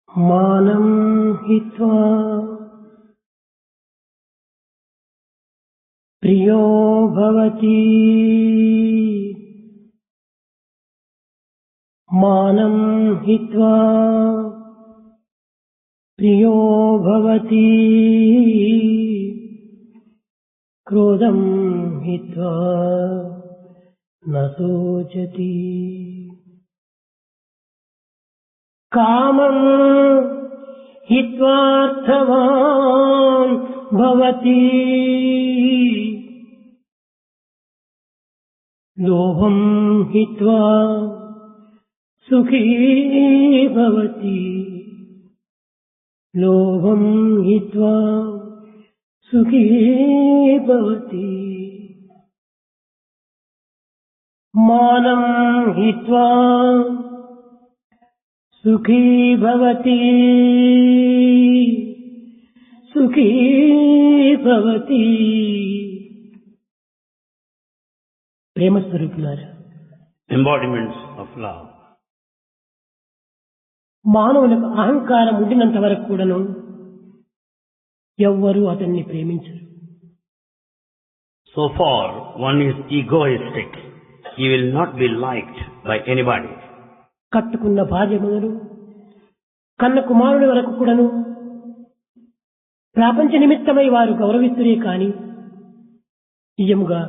మానం హిత్వా ప్రియో భవతి మానం హిత్వా ప్రియో భవతి క్రోధం హిత్వా న శోచతి కామం హిత్వార్థవాన్ భవతి లోభం హిత్వా సుఖీ భవతి లోభం హిత్వా సుఖీ భవతి మానం హిత్వా సుఖీ భవతి సుఖీ భవతి. ప్రేమస్వరూపులారా, embodiments of love. మానవులకు అహంకారం ఉండినంత వరకు కూడాను ఎవ్వరూ అతన్ని ప్రేమించరు. So far, one is egoistic. He will not be liked by anybody. కట్టుకున్న భార్య మొదలు కన్న కుమారుడి వరకు కూడాను ప్రాపంచ నిమిత్తమై వారు గౌరవిస్తురే కాని నిజముగా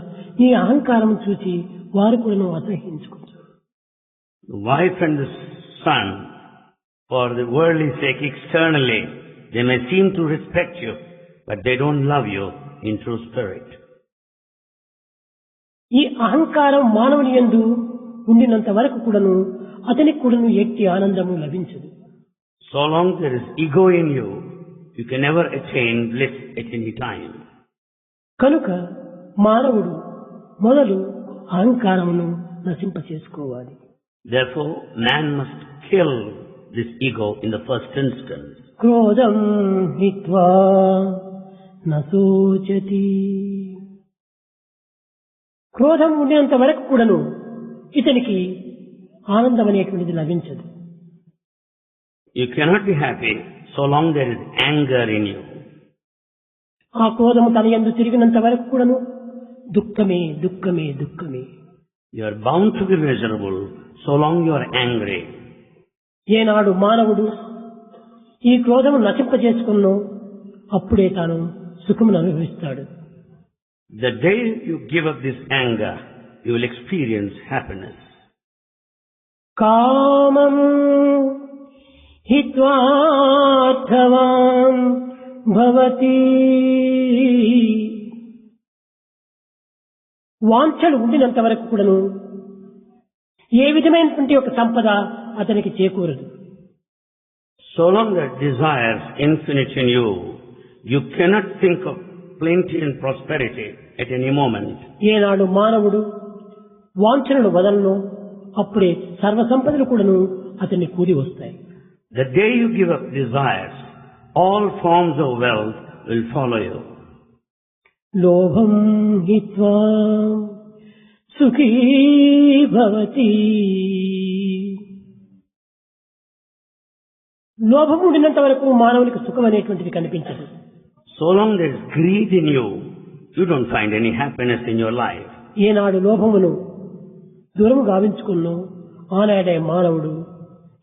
ఈ అహంకారం చూసి వారు కూడాను అసహ్యించుకుంటారు. The wife and the son, for the worldly sake externally, they may seem to respect you, but they don't love you in true spirit. ఈ అహంకారం మానవుని యందు ఉండినంత వరకు కూడాను అతనికి కూడాను ఎట్టి ఆనందము లభించదు. So long there is ego in you, you can never attain bliss at any time. కనుక మానవుడు మొదలు అహంకారమును నశింపచేసుకోవాలి. Therefore, man must kill this ego in the first instance. క్రోధం హిత్వా న శోచతి. క్రోధం ఉండినంత వరకు కూడాను ఇతనికి ఆనందం అనేటువంటిది లభించదు. You cannot be happy so long there is anger in you. ఆ క్రోధము తన యందు తిరిగినంత వరకు కూడాను దుఃఖమే దుఃఖమే దుఃఖమే. You are bound to be miserable so long you are angry. ఏనాడు మానవుడు ఈ క్రోధము నశింపజేసుకున్నో అప్పుడే తాను సుఖమును అనుభవిస్తాడు. The day you give up this anger, you will experience happiness. కామం హిత్వార్థవాన్ భవతి. వాంఛలు ఉండినంత వరకు కూడాను ఏ విధమైనటువంటి ఒక సంపద అతనికి చేకూరదు. So long that desires infinite in you, you cannot think of plenty and prosperity at any moment. ఏనాడు మానవుడు వాంఛలను వదలను అప్పుడే సర్వసంపదలు కూడాను అతన్ని కూడి వస్తాయి. The day you give up desires, all forms of wealth will follow you. లోభం హిత్వా సుఖీ భవతి. లోభం ఉండినంత వరకు మానవునికి సుఖం అనేటువంటిది కనిపించదు. So long there is greed in you, you don't find any happiness in your life. ఏనాడు లోభమును దూరము గావించుకున్నో ఆనాడే మానవుడు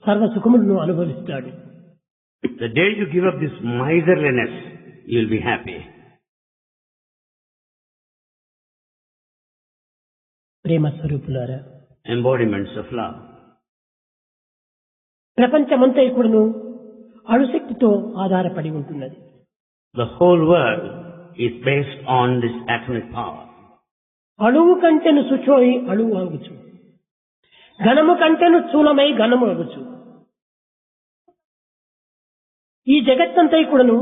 సర్వ సుఖములను అనుభవిస్తాడు. The day you give up this miserliness, you will be happy. ప్రేమ స్వరూపులారా, Embodiments of love. ప్రపంచమంతా కూడాను అణుశక్తితో ఆధారపడి ఉంటున్నది. The whole world is based on this atomic power. అణువు కంటెను శుచోయి అణువు అగుచు, ఘనము కంటెను స్థూలమై ఘనము అగుచు. ఈ జగత్తంతా కూడాను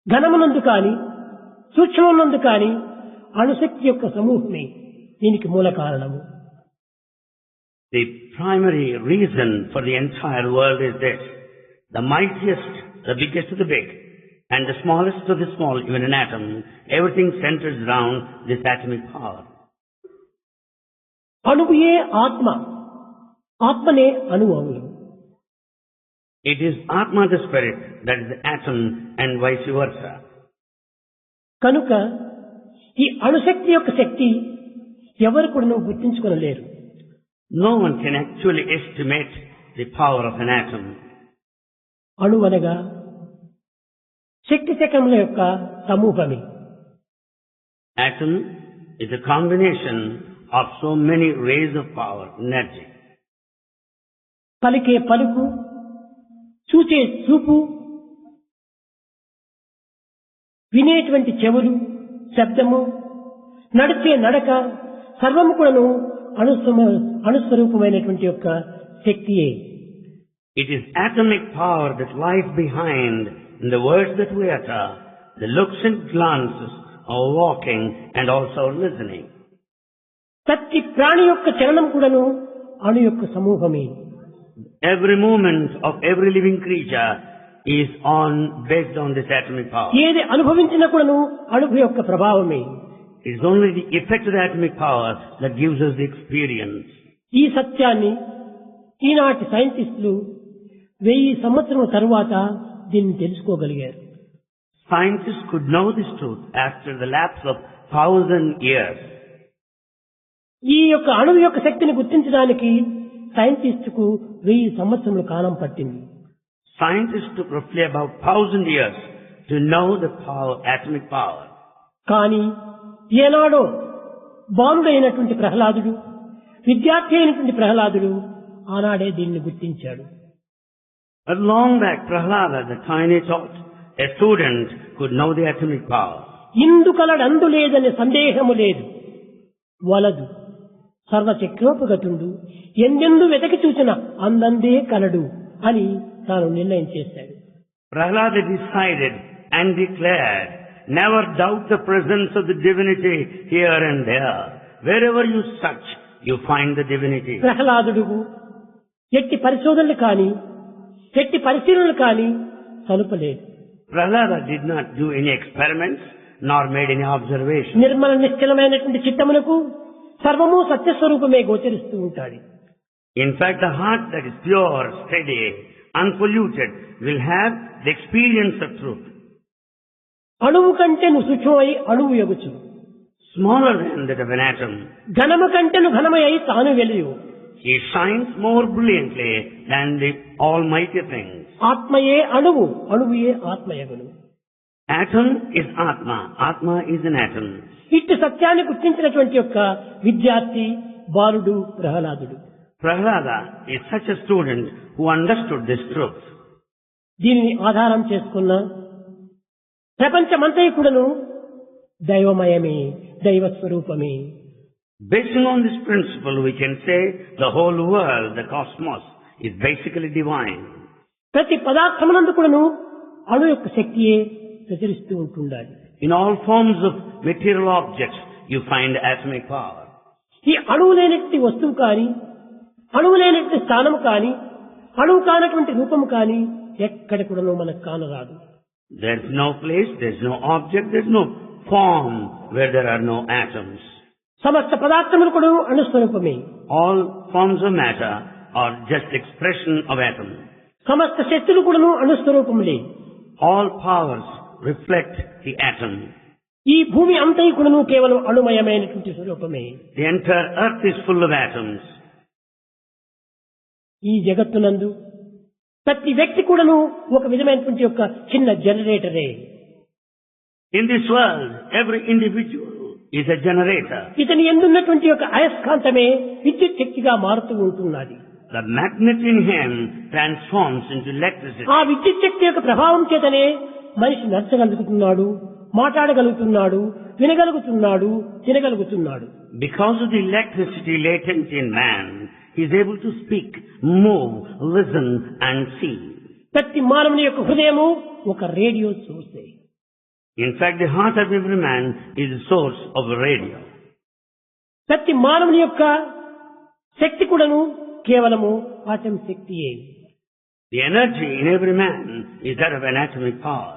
ఘనమునందు కాని సూక్ష్మమునందు కాని అణుశక్తి యొక్క సమూహమే దీనికి మూల కారణము. The primary reason for the entire world is this: the mightiest, the biggest of the big, and the smallest of the small, even an atom, everything centers around this atomic power. అణువుయే ఆత్మ, ఆత్మనే అణువు. It is Atma the spirit that is the atom and vice versa. కనుక ఈ అణుశక్తి యొక్క శక్తి ఎవరు కూడా గుర్తించుకొనలేరు. No one can actually estimate the power of an atom. అణు అనగా శక్తి శకముల యొక్క సమూహమే. Atom is a combination of so many rays of power, energy. పలికే పలుకు, చూచే చూపు, వినేటువంటి చెవులు, శబ్దము, నడిచే నడక సర్వము కూడాను అణుస్వరూపమైనటువంటి యొక్క శక్తియే. It is atomic power that lies behind in the words that we utter, the looks and glances, our walking and also our listening. ప్రతి ప్రాణి యొక్క చలనం కూడాను అణు యొక్క సమూహమే. Every movement of every living creature is based on this atomic power. ఏది అనుభవించినా కూడాను అణువు యొక్క ప్రభావమే. It is only the effect of the atomic power that gives us the experience. ఈ సత్యాన్ని ఈనాటి సైంటిస్టులు 1000 సంవత్సరాల తరువాత దీన్ని తెలుసుకోగలిగారు. Scientists could know this truth after the lapse of 1000 years. ఈ యొక్క అణువు యొక్క శక్తిని గుర్తించడానికి సైంటిస్టుకు 1000 సంవత్సరముల కాలం పట్టింది. Scientists took roughly about 1000 years to know the power, atomic power. కానీ ఏనాడో బాలుడైనటువంటి ప్రహ్లాదుడు, విద్యార్థి అయినటువంటి ప్రహ్లాదుడు ఆనాడే దీన్ని గుర్తించాడు. But long back, Prahlada, the tiny tot, a student, could know the atomic power. ఇందుకలడందు లేదనే సందేహము లేదు. వలదు సర్వచక్రోపగతుండు ఎందెందు వెతకి చూసిన అందందే కలడు అని తాను నిర్ణయం చేశాడు. Prahlada decided and declared, never doubt the presence of the divinity here and there. Wherever you search, you find the divinity. ప్రహ్లాదుడు ఎట్టి పరిశోధనలు కానీ ఎట్టి పరిశీలనలు కానీ సలుపలేదు. Prahlada did not do any experiments nor made any observations. Nirmala నిశ్చలమైనటువంటి చిత్తమునకు సర్వము సత్యస్వరూపమే గోచరిస్తూ ఉంటాడు. In fact, the heart that is pure, steady, unpolluted will have the experience of truth. అణువు కంటేను సూక్ష్మమై అణువు ఎగుచు. Smaller than that of an atom. ఘనము కంటేను ఘనమై తాను వెలుయు. He shines more brilliantly than the almighty things. ఆత్మయే అణువు, అణువుయే ఆత్మయగును. Atom is Atma. Atma is an atom. ఇట్టి సత్యాన్ని గుర్తించినటువంటి యొక్క విద్యార్థి బాలుడు ప్రహ్లాదుడు. Prahlada is such a student who understood this truth. దీనిని ఆధారం చేసుకున్న ప్రపంచమంతా కూడాను దైవమయమే, దైవ స్వరూపమే. Basing on this principle, we can say the whole world, the cosmos, is basically divine. ప్రతి పదార్థమునందు కూడాను అణు యొక్క శక్తియే ప్రచురిస్తూ ఉంటుండాలి. In all forms of material objects, you find atomic power. ఈ అణువు లేనటువంటి వస్తువు కానీ, అణువు లేనటువంటి స్థానము కానీ, అణువు కానటువంటి రూపము కానీ ఎక్కడ కూడాను మనకు కానరాదు. There's no place, there's no object, there's no form where there are no atoms. సమస్త పదార్థములు కూడా అణుస్వరూపమే. All forms of matter are just expression of atom. సమస్త శక్తులు కూడాను అణుస్వరూపములే. All powers reflect the atom. ఈ భూమి అంతా కూడాను కేవలం అణుమయమైనటువంటి స్వరూపమే. The entire earth is full of atoms. ఈ జగత్తునందు ప్రతి వ్యక్తి కూడాను ఒక విధమైనటువంటి యొక్క చిన్న జనరేటరే. In this world, every individual is a generator. ఇతని ఎందున్నటువంటి యొక్క అయస్కాంతమే విద్యుత్ శక్తిగా మారుతూ ఉంటున్నది. The magnet in him transforms into electricity. ఆ విద్యుత్ శక్తి యొక్క ప్రభావం చేతనే మనిషి నడచగలుగుతున్నాడు, మాట్లాడగలుగుతున్నాడు, వినగలుగుతున్నాడు, తినగలుగుతున్నాడు. Because of the electricity latent in man, he is able to speak, move, listen and see. ప్రతి మానవుని యొక్క హృదయము ఒక radio సోర్సే. In fact, the heart of every man is the source of a radio. ప్రతి మానవుని యొక్క శక్తి కూడాను కేవలము atom శక్తియే. The energy in every man is that of an atomic power.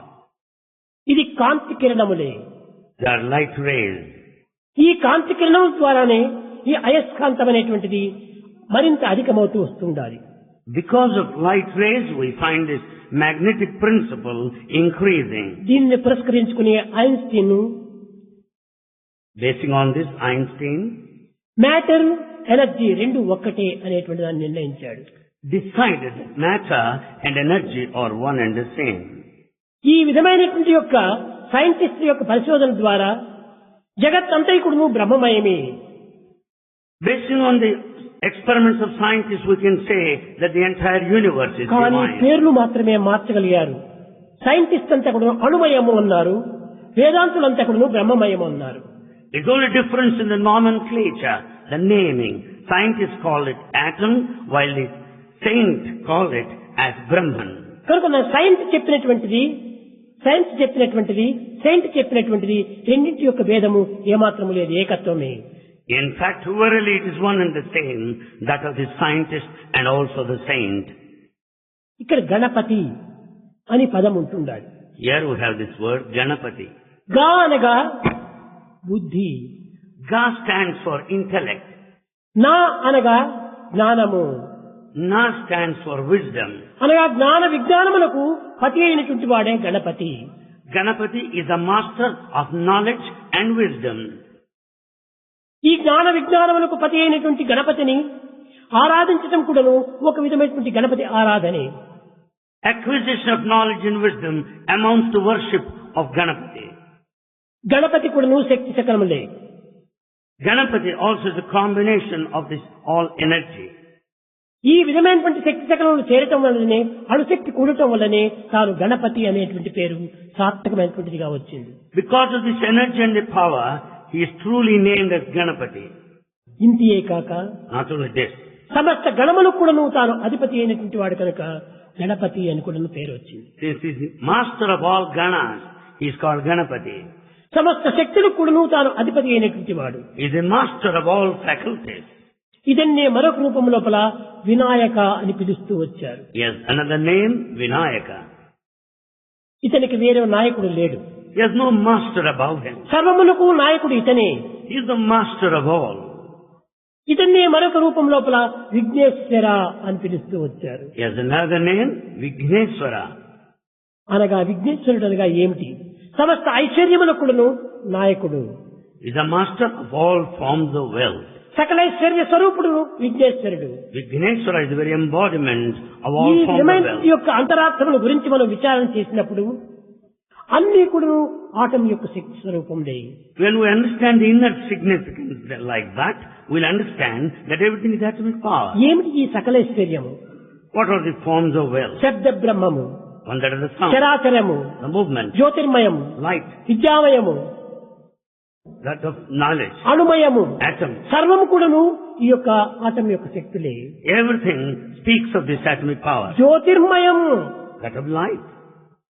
ఇది కాంతి కిరణములే. They are light rays. ఈ కాంతి కిరణం ద్వారానే ఈ అయస్కాంతం అనేటువంటిది మరింత అధికమవుతూ వస్తుండాలి. Because of light rays, we find this magnetic principle increasing. దీనిని పురస్కరించుకునే Einstein Basing on this, Einstein matter energy రెండు ఒక్కటే అనేటువంటి దాన్ని నిర్ణయించాడు. decided that matter and energy are one and the same. ఈ విధమైనటువంటి యొక్క సైంటిస్ట్ యొక్క పరిశోధన ద్వారా జగత్తంతైకుడును బ్రహ్మమయమే. Basing on the experiments of scientists, we can say that the entire universe is కానీ divine. పేర్లు మాత్రమే మార్చగలిగారు. సైంటిస్ట్ అంతా కూడా అణుమయము అన్నారు, వేదాంతులంతా కూడా బ్రహ్మమయము అన్నారు. It's only difference in the nomenclature, the naming. Scientists call it atom, while the saint call it as Brahman. కనుక science చెప్పినటువంటిది సెయింట్ చెప్పినటువంటిది రెండింటి యొక్క భేదము ఏమాత్రము లేదు, ఏకత్వమే. In fact, verily it is one and the same, that of the scientist and also the saint. ఇక్కడ గణపతి అని పదం ఉంటుండాలి. Here we have this word, Ganapati. గా అనగా బుద్ధి, Ga stands for intellect. నా అనగా జ్ఞానము, Na stands for wisdom. అనగా జ్ఞాన విజ్ఞానములకు పతి అయినటువంటి వాడే Ganapati. Ganapati is the master of knowledge and wisdom. ఈ జ్ఞాన విజ్ఞానములకు పతి అయినటువంటి గణపతిని ఆరాధించడం కూడాను ఒక విధమైనటువంటి Ganapati ఆరాధనే. Acquisition of knowledge and wisdom amounts to worship of Ganapati. Ganapati కూడాను శక్తి శకలములే. Ganapati also is a combination of this all energy. ఈ విధమైనటువంటి శక్తి శకలములు చేరటం వల్లనే, అణుశక్తి కూడటం వల్లనే తాను గణపతి అనేటువంటి పేరు సార్థకమైనటువంటిదిగా వచ్చింది. Because of this energy and the power, he is truly named as Ganapati. ఇంతియే కాక Not only this, సమస్త గణములకు కూడాను తాను అధిపతి అయినటువంటి వాడు కనుక గణపతి అని కూడా పేరు వచ్చింది. since he is the master of all Ganas, he is called Ganapati. సమస్త శక్తులకు కూడాను తాను అధిపతి అయినటువంటి వాడు. He is the master of all faculties. ఇదన్నే మరొక రూపం లోపల వినాయక అని పిలుస్తూ వచ్చారు. He has another name, Vinayaka. ఇతనికి వేరే నాయకుడు లేడు. He has no master above him. సర్వములకు నాయకుడు ఇతనే. He is the master of all. ఇతన్నే మరొక రూపం లోపల విఘ్నేశ్వర అని పిలుస్తూ వచ్చారు. He has another name, Vigneswara. అనగా విఘ్నేశ్వరుడు అనగా ఏమిటి? సమస్త ఐశ్వర్యములకు కూడాను నాయకుడు. He is the master of all forms of wealth. సకలైశ్వర్య స్వరూపుడు విఘ్నేశ్వరుడు. Vigneswara is the very embodiment of ఈ all forms of విధమైన wealth. యొక్క అంతరార్థముల గురించి మనం విచారణ చేసినప్పుడు అన్ని కూడా ఆటం యొక్క శక్తి స్వరూపందే. When we understand the inner significance like that, we'll understand that everything is atomic power. ఏమిటి ఈ సకలైశ్వర్యము? What are the forms of wealth? శబ్ద బ్రహ్మము, One that is the sound, చరాచరము, the movement, జ్యోతిర్మయము, light, విద్యామయము, that of knowledge, అణుమయము, atom. సర్వము కూడాను ఈ యొక్క atom యొక్క శక్తులే. Everything speaks of this atomic power. జ్యోతిర్మయము, That of light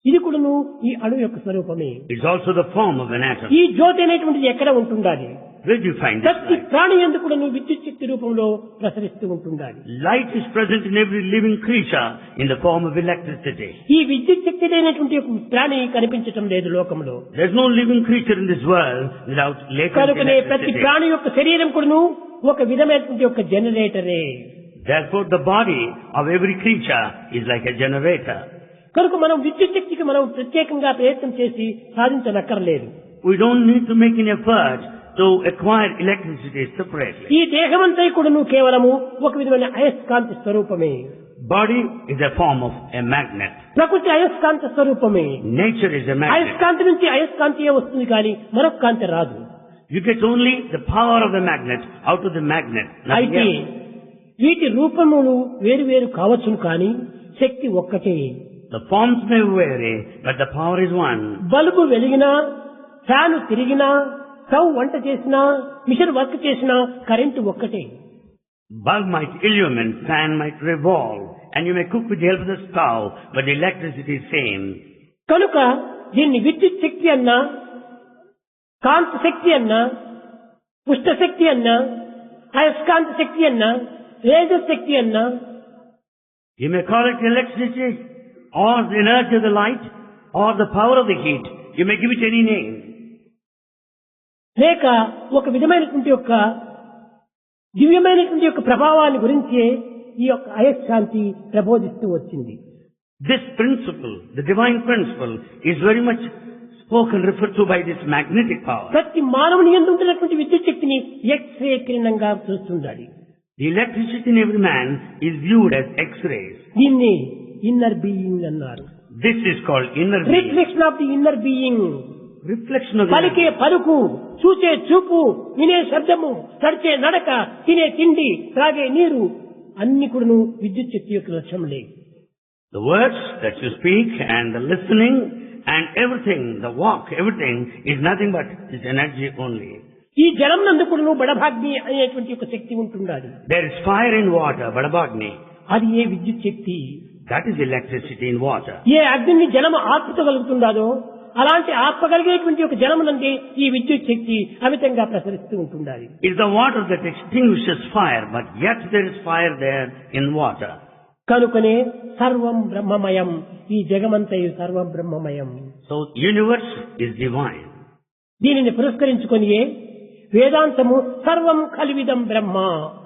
ఇది కూడాను ఈ అణు యొక్క స్వరూపమే. is also the form of an atom. ఈ జ్యోతి అనేటువంటిది ఎక్కడ ఉంటుండాలి? Where do you find this ప్రతి light? ప్రాణి యందు కూడాను విద్యుత్ శక్తి రూపంలో ప్రసరిస్తూ ఉంటుండాలి. Light is present in every living creature in the form of electricity. ఈ విద్యుత్ శక్తి లేనటువంటి ఒక ప్రాణి కనిపించటం లేదు లోకంలో. There is no living creature in this world without latent కనుకనే ప్రతి electricity. ప్రాణి యొక్క శరీరం కూడాను ఒక విధమైనటువంటి ఒక జనరేటరే. Therefore, the body of every creature is like a generator. కనుక మనం విద్యుత్ శక్తికి మనం ప్రత్యేకంగా ప్రయత్నం చేసి సాధించనక్కర్లేదు. We don't need to make an effort to acquire electricity separately. ఈ దేహమంతా కూడాను కేవలము ఒక విధమైన అయస్కాంతి స్వరూపమే. Body is a form of a magnet. ప్రకృతి అయస్కాంత స్వరూపమే. Nature is a magnet. అయస్కాంతి నుంచి అయస్కాంతియే వస్తుంది కానీ మరొక కాంతి రాదు. You get only the power of the magnet out of the magnet. Nothing అయితే else. వీటి రూపములు వేరు వేరు కావచ్చును కానీ శక్తి ఒక్కటే. The forms may vary, but the power is one. Bulb వెలిగినా, ఫ్యాను తిరిగినా, స్టవ్ వంట చేసినా, మిషన్ వర్క్ చేసినా కరెంటు ఒక్కటే. Bulb might illumine, fan might revolve, and you may cook with the help of the stove, but the electricity is same. కనుక దీన్ని విద్యుత్ శక్తి అన్నా, కాంతి శక్తి అన్నా, ఉష్ణ శక్తి అన్నా, అయస్కాంత శక్తి అన్నా, లేజర్ శక్తి అన్నా, You may call it electricity, or the energy of the light, or the power of the heat. You may give it any name. లేక ఒక విధమైనటువంటి యొక్క దివ్యమైనటువంటి యొక్క ప్రభావాన్ని గురించి ఈ యొక్క అయస్కాంతి ప్రబోధిస్తూ వచ్చింది. This principle, the divine principle, is very much spoken, referred to by this magnetic power. ప్రతి మానవుని యందు ఉంటున్నటువంటి విద్యుత్ శక్తిని x ray కిరణంగా చూస్తుండాలి. The electricity in every man is viewed as X-rays. దీన్ని ఇన్నర్ బీయింగ్ అన్నారు. This is called inner being. Reflection of the inner being. Reflection of the పలికే పలుకు, చూచే చూపు, వినే శబ్దము, నడిచే నడక, తినే తిండి, త్రాగే నీరు అన్ని కూడాను విద్యుత్ శక్తి యొక్క లక్ష్యములే. The words that you speak and the listening and everything, the walk, everything is nothing but this energy only. ఈ జలం నందు కూడాను బడభాగ్ని అనేటువంటి ఒక శక్తి ఉంటుండాలి. There is fire in water, Badabagni. అది ఏ విద్యుత్ శక్తి. That is electricity in water. ఏ అగ్నిని జలము ఆర్పుతగలుగుతుండాదో అలాంటి ఆత్మగలిగేటువంటి ఒక జలమునందే ఈ విద్యుత్ శక్తి అమితంగా ప్రసరిస్తూ ఉంటుండాలి. It's the water that extinguishes fire, but yet there is fire there in water. కనుకనే సర్వం బ్రహ్మమయం, ఈ జగమంతయు సర్వం బ్రహ్మమయం. So universe is divine. దీనిని పురస్కరించుకొనియే వేదాంతము సర్వం కలివిదం బ్రహ్మ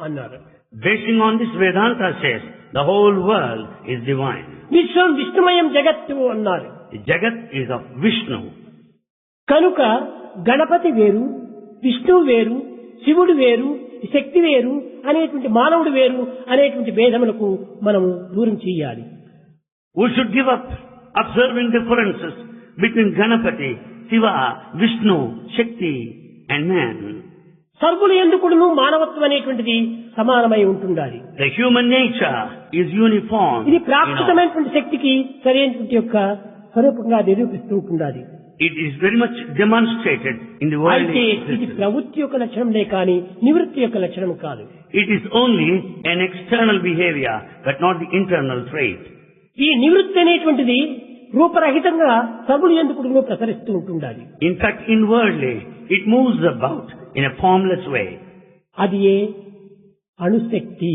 అన్నారు. Basing on this, Vedanta says the whole world is divine. విశ్వం విష్ణుమయం జగత్తు అన్నారు. The Jagat is of Vishnu. కనుక గణపతి వేరు, విష్ణువు వేరు, శివుడు వేరు, శక్తి వేరు అనేటువంటి మానవుడు వేరు అనేటువంటి భేదములకు మనము దూరం చేయాలి. We should give up observing differences between Ganapati, Shiva, Vishnu, Shakti and man. సర్వులు ఎందుకును మానవత్వం అనేటువంటిది సమానమై ఉంటుండాలి. The human nature is uniform. ఇది ప్రాకృతమైనటువంటి శక్తికి సరైనటువంటి యొక్క స్వరూపంగా నిరూపిస్తూ ఉంటుండాలి. It is very much demonstrated in the world. అయితే ఇది ప్రవృత్తి యొక్క లక్షణంలే కానీ నివృత్తి యొక్క లక్షణం కాదు. It is only an external behavior, but not the internal trait. ఈ నివృత్తి అనేటువంటిది రూపరహితంగా సర్వులు ఎందుకు ప్రసరిస్తూ ఉంటుండాలి. In fact, inwardly, it moves about in a formless way. అది ఏ అణుశక్తి.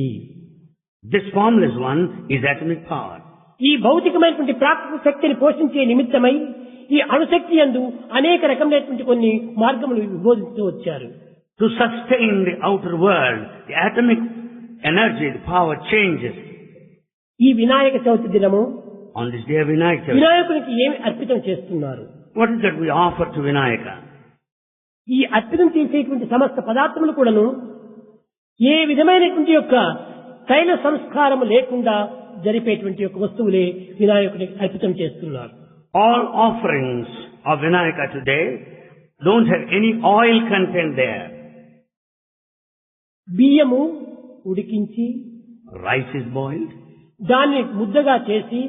This formless one is atomic power. ఈ భౌతికమైనటువంటి ప్రాకృతిక శక్తిని పోషించే నిమిత్తమై ఈ అణుశక్తి యందు అనేక రకమైనటువంటి కొన్ని మార్గములు విభజిస్తూ వచ్చారు. To sustain the outer world, the atomic energy, the power changes. ఈ వినాయక చవితి దినము On this day of Vinayaka Chavithi, వినాయకునికి ఏమి అర్పితం చేస్తున్నారు? what is that we offer to Vinayaka? ఈ అర్పితం చేసేటువంటి సమస్త పదార్థములు కూడాను ఏ విధమైనటువంటి యొక్క తైల సంస్కారము లేకుండా జరిపేటువంటి యొక్క వస్తువులే వినాయకునికి అర్పితం చేస్తున్నారు. All offerings of Vinayaka today don't have any oil content there. బియ్యము ఉడికించి Rice is boiled, దాన్ని ముద్దగా చేసి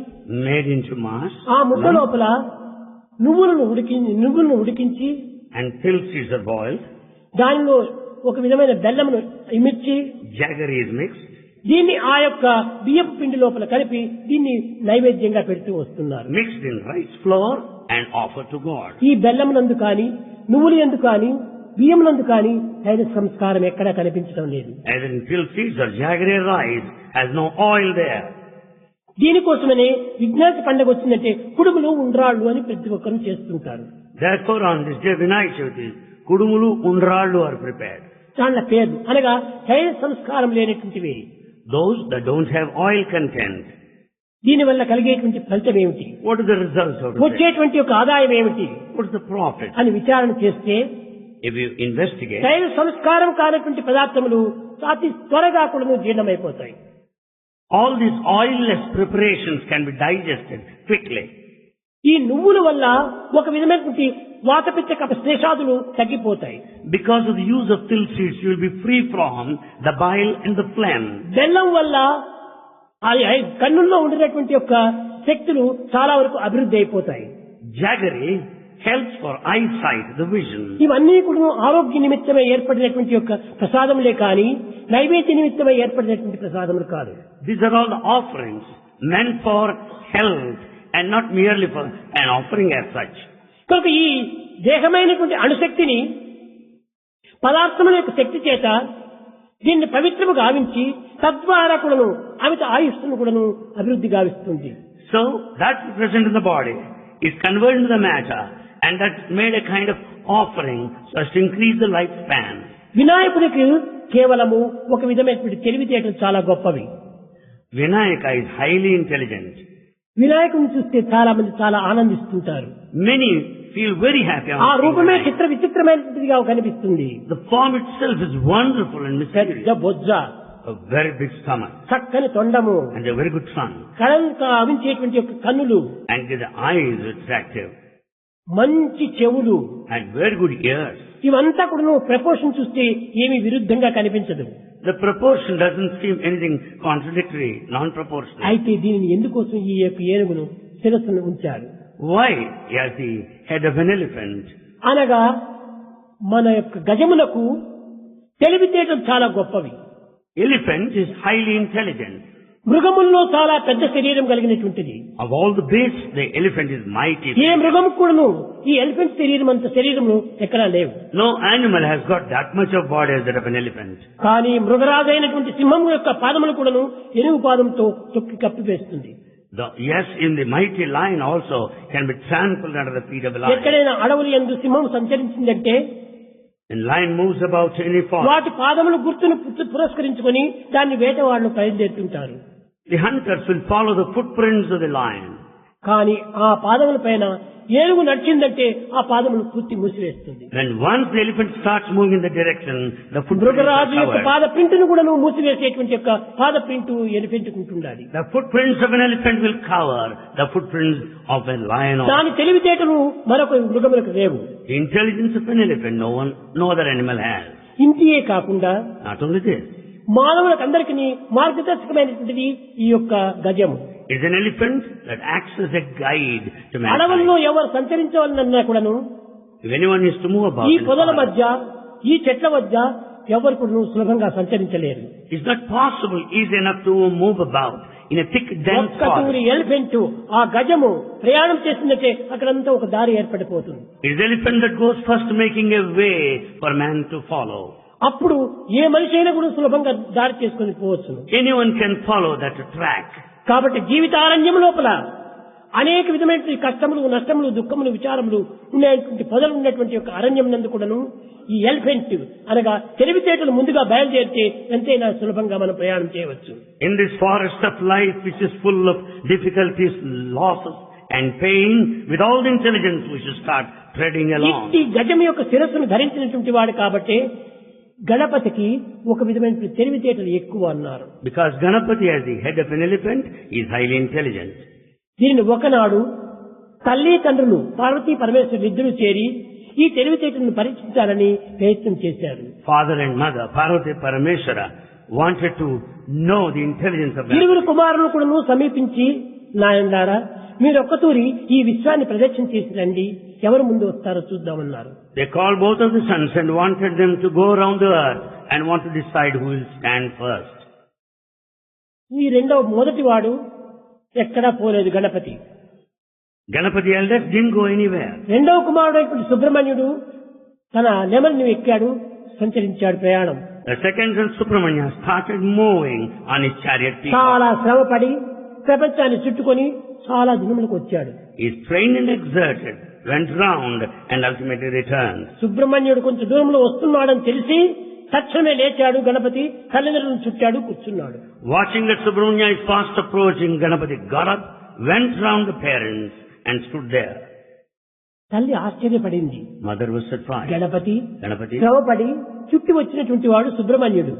made into mass, ఆ ముద్ద లోపల నువ్వులను ఉడికించి and till seeds are boiled, దానిలో ఒక విధమైన బెల్లమును ఇమిర్చి jaggery is mixed, దీన్ని ఆ యొక్క బియ్యపు పిండి లోపల కలిపి దీన్ని నైవేద్యంగా పెడుతూ వస్తున్నారు. mixed in rice flour and offered to God. ఈ బెల్లమునందు కానీ నువ్వులు ఎందు కానీ బియ్యమునందు కానీ తైల సంస్కారం ఎక్కడా కనిపించడం లేదు. Either in till seeds or jaggery rice has no oil there. దీనికోసమనే Vighnesha పండుగ వచ్చిందంటే కుడుములు ఉండ్రాళ్ళు అని ప్రతి ఒక్కరు చేస్తుంటారు. Therefore, on this day Vinayaka Chavithi, kudumulu undrallu are prepared. దాని పేర్లు అనగా తైల సంస్కారం లేనటువంటివి. Those that don't have oil content. దీనివల్ల కలిగేటువంటి ఫలితం ఏమిటి? What is the result of it? వచ్చేటువంటి యొక్క ఆదాయం ఏమిటి What is the profit? అని విచారణ చేస్తే If you investigate, తైల సంస్కారం కానటువంటి పదార్థములు అతి త్వరగా కూడా జీర్ణమైపోతాయి. all these oilless preparations can be digested quickly. ఈ నువ్వుల వల్ల ఒక విధమైనటువంటి వాతపిత్త కఫ శ్లేషాదులు తగ్గిపోతాయి. Because of the use of till seeds, you will be free from the bile and the phlegm. బెల్లం వల్ల కన్నుల్లో ఉండినటువంటి యొక్క శక్తులు చాలా వరకు అభివృద్ధి అయిపోతాయి. Jaggery helps for eyesight, the vision. ఇవన్నీ కూడా ఆరోగ్య నిమిత్తమై ఏర్పడినటువంటి యొక్క ప్రసాదములే కానీ నైవేద్య నిమిత్తమై ఏర్పడినటువంటి ప్రసాదములు కాదు. These are all the offerings meant for health and not merely for an offering as such. కనుక ఈ దేహమైనటువంటి అణుశక్తిని పదార్థముల యొక్క శక్తి చేత దీన్ని పవిత్రము గావించి తద్వారా కూడాను అమిత ఆయుష్ను కూడాను అభివృద్ధి గావిస్తుంది. So that present in the body is converted into the matter, and that made a kind of offering so as to increase the lifespan. వినాయకుడికి కేవలము ఒక విధమైనటువంటి తెలివితేటలు చాలా గొప్పవి. Vinayaka is highly intelligent. వినాయకుని చూస్తే చాలా మంది చాలా ఆనందిస్తుంటారు. Many feel very happy ఆ on seeing రూపమే Vinayaka. చిత్ర విచిత్రమైనదిగా కనిపిస్తుంది. The form itself is wonderful and పెద్ద mysterious. Bojja, A very big stomach చక్కని తొండము, and a very good trunk. కళంక అవించేటువంటి యొక్క కన్నులు, And the eyes are attractive మంచి చెవులు, and very good ears. ఇవంతా కూడా ప్రపోర్షన్ చూస్తే ఏమీ విరుద్ధంగా కనిపించదు. The proportion doesn't seem anything contradictory, non-proportional. అయితే దీనిని ఎందుకోసం ఈ యొక్క ఏనుగును శిరస్సును ఉంచారు Why has the head of an elephant? అనగా మన యొక్క గజమునకు తెలివితేటలు చాలా గొప్పవి. Elephant is highly intelligent. మృగముల్లో చాలా పెద్ద శరీరం కలిగినటువంటిది. Of all the beasts, the elephant is mighty. ఏ మృగము కూడాను ఈ ఎలిఫెంట్ శరీరం అంత శరీరము ఎక్కడా లేవు. No animal has got that much of body as that of an elephant. కానీ మృగరాజైనటువంటి సింహము యొక్క పాదములు కూడాను ఏనుగు పాదంతో తొక్కి కప్పివేస్తుంది. Yes, in the mighty lion also can be trampled under the feet of a lion. ఎక్కడైనా అడవులు యందు సింహం సంచరించిందంటే And lion moves about any form. వాటి పాదములు గుర్తును పురస్కరించుకొని దాన్ని వేటవాళ్ళు బయలుదేరుతుంటారు. The hunters will follow the footprints of the lion. కానీ ఆ పాదముల పైన ఏనుగు నడిచిందంటే ఆ పాదములు పూర్తి మూసివేస్తుంది. When once the elephant starts moving in the direction, the footprints are మృగరాజు యొక్క covered. పాద ప్రింటును కూడా నువ్వు మూసివేసేటువంటి యొక్క పాద ప్రింటు ఎలిఫెంట్ ఉంటుండాలి. The footprints of an elephant will cover the footprints of a lion. దాని తెలివితేటలు మరొక మృగములకు లేవు. The intelligence of an elephant no other animal has. ఇంటియే కాకుండా Not only this, మానవులకు అందరికీ మార్గదర్శకమైనటువంటిది ఈ యొక్క గజము. it's an elephant that acts as a guide to అడవుల్లో mankind. ఎవరు సంచరించవాలన్నా కూడాను If anyone is to move about ఈ in పొదల forest, మధ్య ఈ చెట్ల మధ్య ఎవరు కూడా సులభంగా సంచరించలేరు. it's not possible, easy enough to move about in a thick, dense ఒక్క తూరి forest. ఎలిఫెంట్ ఆ గజము ప్రయాణం చేసిందంటే అక్కడంతా ఒక దారి ఏర్పడిపోతుంది. It's the elephant that goes first making a way for man to follow. అప్పుడు ఏ మనిషి అయినా కూడా సులభంగా దారి చేసుకుని పోవచ్చు. Anyone can follow that track. కాబట్టి జీవితారణ్యం లోపల అనేక విధమైనటువంటి కష్టములు, నష్టములు, దుఃఖములు, విచారములు ఉన్నటువంటి పొదలు ఉన్నటువంటి యొక్క అరణ్యం నందు కూడాను ఈ ఎలిఫెంట్ అనగా తెలివితేటలు ముందుగా బయలుదేరితే ఎంతైనా సులభంగా మనం ప్రయాణం చేయవచ్చు. In this forest of life which is full of difficulties, losses and pain, with all the intelligence we should start treading along. ఇట్టి గజం యొక్క శిరస్సును ధరించినటువంటి వాడు కాబట్టి గణపతికి ఒక విధమైన తెలివితేటలు ఎక్కువ అన్నారు. Because Ganapati as the head of an elephant is highly intelligent. దీనిని ఒకనాడు తల్లి తండ్రులు పార్వతీ పరమేశ్వరులు ఇద్దరూ చేరి ఈ తెలివితేటలను పరీక్షించాలని ప్రయత్నం చేశారు. Father and mother, Parvati Parameshwara, wanted to know the intelligence of ఇరువురు Ganapati. కుమారులు కూడా సమీపించి నాయనలారా మీరు ఒక్కతూరి ఈ విశ్వాన్ని ప్రదక్షిణ చేసి రండి, ఎవరు ముందు వస్తారో చూద్దామన్నారు. They called both of the sons and wanted them to go around the earth and want to decide who will stand first. ఈ మొదటి వాడు ఎక్కడా పోలేదు Ganapati. Ganapati eldest didn't go anywhere. రెండవ కుమారుడు సుబ్రహ్మణ్యుడు తన నెమలిని ఎక్కాడు, సంచరించాడు ప్రయాణం. The second son Subramanya started moving on his chariot peacock. చాలా శ్రమపడి ప్రపంచాన్ని చుట్టుకొని చాలా దినములకు వచ్చాడు. He is trained and exerted, went round and ultimately returned. సుబ్రహ్మణ్యుడు కొంచెం దూరంలో వస్తున్నాడని తెలిసి తక్షణమే లేచాడు. గణపతి తల్లిదండ్రులను చుట్టాడు, కూర్చున్నాడు. Watching that Subramanya is fast approaching, Ganapati got up, went round the parents and stood there. తల్లి ఆశ్చర్యపడింది. Mother was surprised. Ganapati Ganapati, శ్రమపడి చుట్టి వచ్చినటువంటి వాడు సుబ్రహ్మణ్యుడు.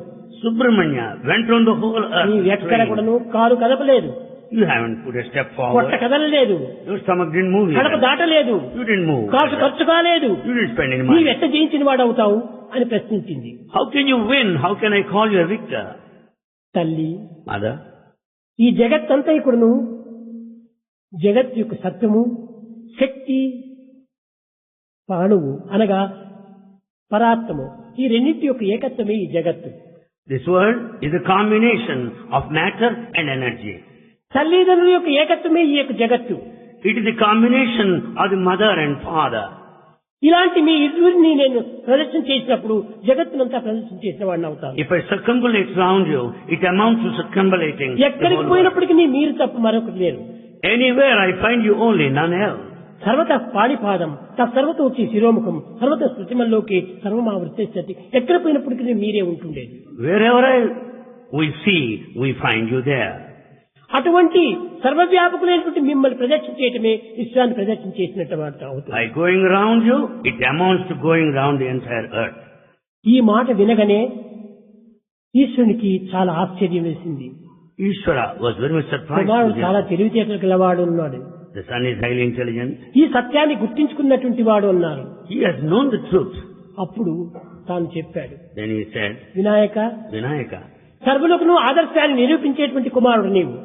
Subramanya went round the whole నీ earth. ఎక్కడ trained. కూడాను కాలు కదపలేదు, You haven't put a step పొట్ట forward. కదలలేదు, Your stomach didn't move Kadapa either. దాటలేదు, You didn't move. కాసు ఖర్చు కాలేదు. You didn't spend any నీవు money. ఎట్ట జయించిన వాడు అవుతావు అని ప్రశ్నించింది. How can you win? How can I call you a victor? తల్లి Mother, ఈ జగత్తంతా ఇప్పుడును జగత్ యొక్క సత్యము, శక్తి, ప్రాణువు అనగా పరాత్మము, ఈ రెండింటి యొక్క ఏకత్వమే ఈ జగత్తు. this world is a combination of matter and energy. తల్లిదండ్రుల యొక్క ఏకత్వమే ఈ యొక్క జగత్తు. It is a combination of the mother and father. ఇలాంటి మీ ఇరువురిని నేను ప్రదర్శన చేసినప్పుడు జగత్తునంతా ప్రదర్శన చేసిన వాడిని అవుతాను. If I circumambulate round you, it amounts to circumambulating the ఎక్కడికి whole world. పోయినప్పటికీ మీరు తప్ప మరొకటి లేరు. Anywhere I find you only, none else. సర్వత పాణిపాదం తత్సర్వత వచ్చి శిరోముఖం సర్వత శృతిమల్లోకి సర్వమావృత్తేసతి, ఎక్కడ పోయినప్పటికీ మీరే ఉంటుండేది. Wherever we see, we find you there. అటువంటి సర్వవ్యాపకులైనటువంటి మిమ్మల్ని ప్రదక్షిణ చేయటమే విశ్వాన్ని ప్రదక్షిణ చేసినట్టు అవుతుంది. By going around you, it amounts to going around the entire earth. ఈ మాట వినగానే ఈశ్వరునికి చాలా ఆశ్చర్యం వేసింది. Ishvara was very much surprised. కుమారుడు చాలా తెలివితేటలు గలవాడు ఉన్నాడు. The son is highly intelligent. ఈ సత్యాన్ని గుర్తించుకున్నటువంటి వాడు అన్నారు. He has known the truth. అప్పుడు తాను చెప్పాడు, Then he said, Vinayaka, Vinayaka, సర్వులకు నిరూపించేటువంటి నిరూపించేటువంటి కుమారుడు నీవు.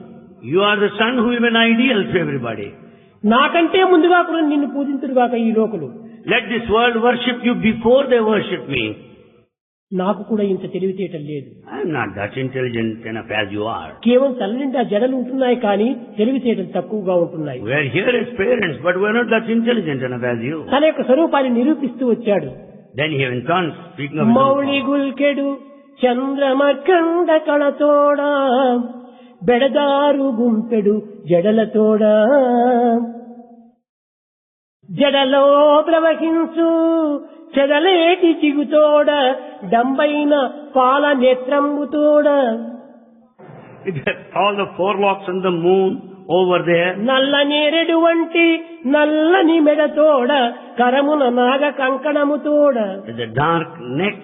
you are the son who is an ideal to everybody. నాకంటే ముందుగా కూడా నిన్ను పూజించుడుగాక ఈ లోకులు. Let this world worship you before they worship me. నాకు కూడా ఇంత తెలివితేటలు లేదు. I am not that intelligent enough as you are. కేవలం తల్లి నిండా జడలు ఉంటున్నాయి కానీ తెలివితేటలు తక్కువగా ఉంటున్నాయి. We are here as parents, but we are not that intelligent enough as you. తన యొక్క స్వరూపాన్ని నిరూపిస్తూ వచ్చాడు. Then he went on speaking of his own Mouli power. గుల్కెడు చంద్రమకండ కళతోడా బెడదారు గుంపెడు జడలతోడా జడలో ప్రవహించు చెదలేటి చిగుతోడ డంబైన పాల నేత్రంబుతోడ It has all the forelocks and the moon over there. నల్ల నేరెడు వంటి నల్లని మెడతోడ కరమున నాగ కంకణముతోడ With a dark neck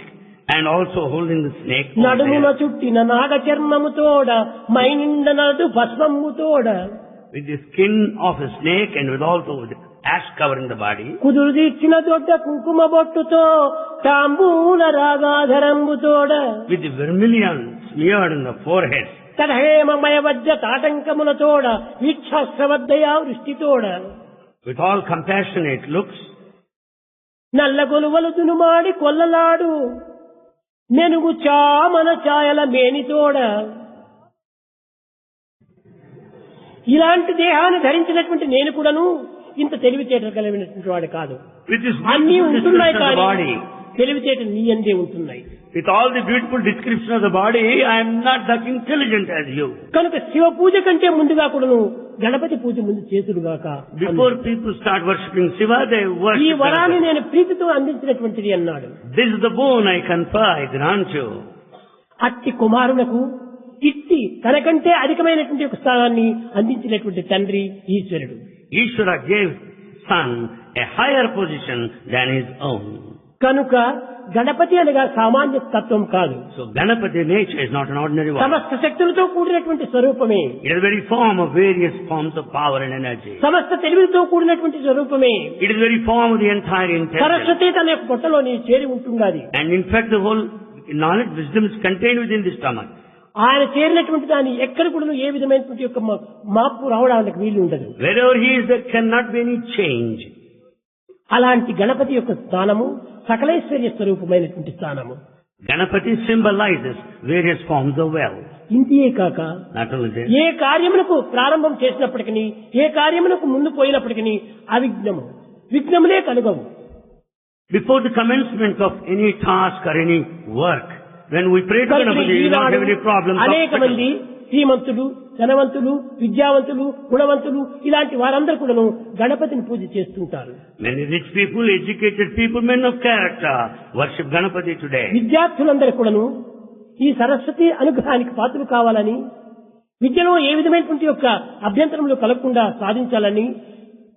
and also holding the snake over నడుమున there. చుట్టిన నాగ చర్మముతోడ మైనిండ నడు భస్మముతోడ With the skin of a snake and with also with ash covering the body. కుదురు తీర్చిన దొడ్డ కుంకుమ బొట్టుతో తాంబూల రాగాధరంబుతోడ With the vermilion smeared in the forehead. తడహేమమయ వద్ద తాటంకములతోడ వీక్షాశ్రవద్దయా వృష్టితోడ With all compassionate looks. నల్ల గొలువలు దునుమాడి కొల్లలాడు మెనుగు చామన ఛాయల మేనితోడ ఇలాంటి దేహాన్ని ధరించినటువంటి నేను కూడాను ఇంత తెలివితేటలు కలిగినటువంటి వాడు కాదు. With this అన్నీ beautiful ఉంటున్నాయి description of the కానీ body. తెలివితేటలు నీ అందే ఉంటున్నాయి. With all the beautiful description of the body, I am not that intelligent as you. కనుక శివ పూజ కంటే ముందుగా కూడాను గణపతి పూజ ముందు చేసుడుగాక. Before people start worshipping Shiva, they ఈ worship వరాన్ని Ganapati. నేను ప్రీతితో అందించినటువంటిది అన్నాడు. This is the boon I confer, I grant you. అట్టి కుమారులకు ఇట్టి తనకంటే అధికమైనటువంటి ఒక స్థానాన్ని అందించినటువంటి తండ్రి ఈశ్వరుడు. Ishvara gave son a higher position than his own. కనుక గణపతి అనగా సామాన్య తత్వం కాదు. So Ganapati nature is not an ordinary one. సమస్త శక్తులతో కూడినటువంటి స్వరూపమే. It is the very form of various forms of power and energy. సమస్త తెలివితో కూడినటువంటి స్వరూపమే. It is the very form of the entire intelligence. Saraswati తన యొక్క పొట్టలోని చేరి ఉంటున్నది. And in fact the whole knowledge, wisdom is contained within the stomach. ఆయన చేరినటువంటి దాన్ని ఎక్కడ కూడా ఏ విధమైనటువంటి యొక్క మార్పు రావడానికి వీలు ఉండదు. Wherever he is, there cannot be any change. అలాంటి గణపతి యొక్క స్థానము సకలైశ్వర్య స్వరూపమైనటువంటి స్థానము. Ganapati symbolizes various forms of wealth. ఇంతియే కాక Not only this, ఏ కార్యమునకు ప్రారంభం చేసినప్పటికీ ఏ కార్యమునకు ముందు పోయినప్పటికీ అవిఘ్నము విఘ్నములే కలుగవు. before the commencement of any task or any work, when we pray to Ganapati, we do not have any problems. అనేక మంది శ్రీమంతులు, ధనవంతులు, విద్యావంతులు, గుణవంతులు ఇలాంటి వారందరూ కూడాను గణపతిని పూజ చేస్తుంటారు. Many rich people, educated people, men of character worship Ganapati today. విద్యార్థులందరూ కూడాను ఈ సరస్వతి అనుగ్రహానికి పాత్రలు కావాలని, విద్యలో ఏ విధమైనటువంటి యొక్క అభ్యంతరములు కలగకుండా సాధించాలని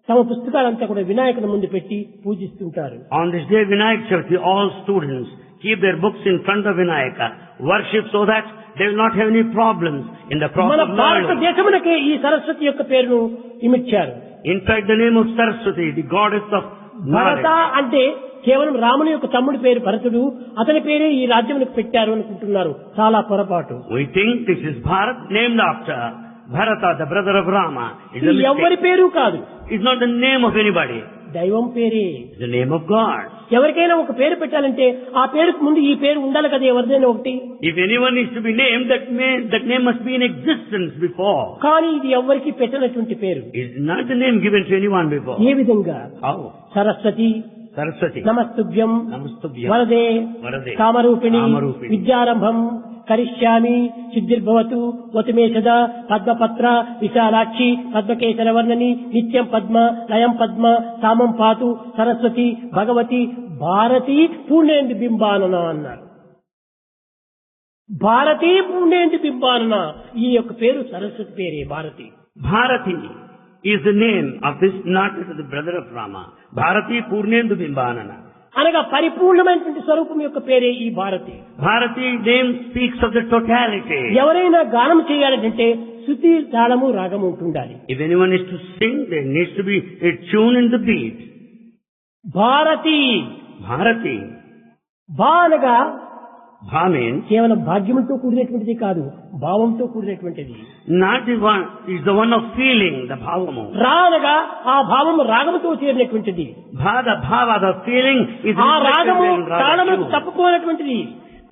తమ పుస్తకాలంతా కూడా వినాయకుని ముందు పెట్టి పూజిస్తుంటారు. On this day, Vinayak Chavithi, all students keep their books in front of Vinayaka, worship so that they will not have any problems in the process మన of learning. భారతదేశమునకే ఈ సరస్వతి యొక్క పేరును ఇమిచ్చారు. In fact, the name of Saraswati, the goddess of Bharata knowledge. అంటే కేవలం రాముని యొక్క తమ్ముడి పేరు భరతుడు, అతని పేరే ఈ రాజ్యములకు పెట్టారు అనుకుంటున్నారు. చాలా పొరపాటు. We think this is Bharat, named after Bharata, the brother of Rama. It's a ఇది ఎవరి mistake. పేరు కాదు, It's not the name of anybody. దైవం పేరే. It's the name of God. ఎవరికైనా ఒక పేరు పెట్టాలంటే ఆ పేరుకు ముందు ఈ పేరు ఉండాలి కదా, ఎవరిదైనా ఒకటి. If anyone is to be named, that name must be in existence before. కానీ ఇది ఎవరికి పెట్టినటువంటి పేరు. It's not the name given to anyone before. ఏ విధంగా How? సరస్వతి Saraswati. నమస్తుభ్యం Namastubhyam. వరదే Varade. కామరూపిణి Kamarupini. విద్యారంభం కరిష్యామి సిద్ధిర్భవతు వతుమేషద పద్మపత్ర విశాలాక్షి పద్మకేశరవర్ణని నిత్యం పద్మ లయం పద్మ సామం పాతు సరస్వతి భగవతి భారతి పూర్ణేందు బింబానన అన్నారు. భారతీ పుణ్యేందు బింబాన ఈ యొక్క పేరు సరస్వతి పేరే Bharati. Bharati is the name of this, not the brother of Rama. Bharati Purnendu Bimbanana. అనగా పరిపూర్ణమైనటువంటి స్వరూపం యొక్క పేరే ఈ Bharati. Bharati name speaks of the totality. ఎవరైనా గానం చేయాలంటే శృతి తాళము రాగము ఉంటుండాలి. If anyone is to sing, there needs to be a tune in the beat. Bharati Bharati. భా అనగా Bha means కేవలం భాగ్యంతో కూడినటువంటిది కాదు, భావంతో కూడినటువంటిది. not the one, is the one of feeling, the bhavamu. రా అనగా ఆ భావము రాగముతో చేరినటువంటిది. Bha, the bhava, the feeling is ఆ reflected రాగము in Raga తాళముకు tune. తప్పుకోనటువంటిది.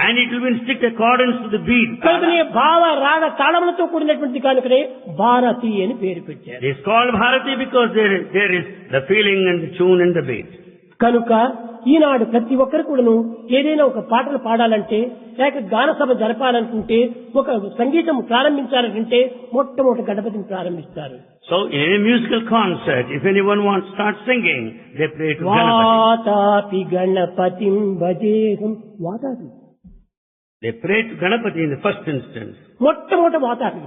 And it will be in strict accordance to the beat. కనుకనే భావ రాగ తాళములతో కూడినటువంటి కనుకనే భారతి అని పేరు పెట్టారు. It is called Bharati because there is the feeling and the tune and the beat. కనుక ఈనాడు ప్రతి ఒక్కరు కూడాను ఏదైనా ఒక పాటలు పాడాలంటే లేక గాన సభ జరపాలనుకుంటే ఒక సంగీతం ప్రారంభించాలంటే మొట్టమొదటి గణపతిని ప్రారంభిస్తారు. So in any musical concert, if anyone wants to start singing, they pray to Ganapati. Vatapi Ganapatim భజేహం. Vatapi They pray to Ganapati in the first instance. మొట్టమొదటి వాతాపి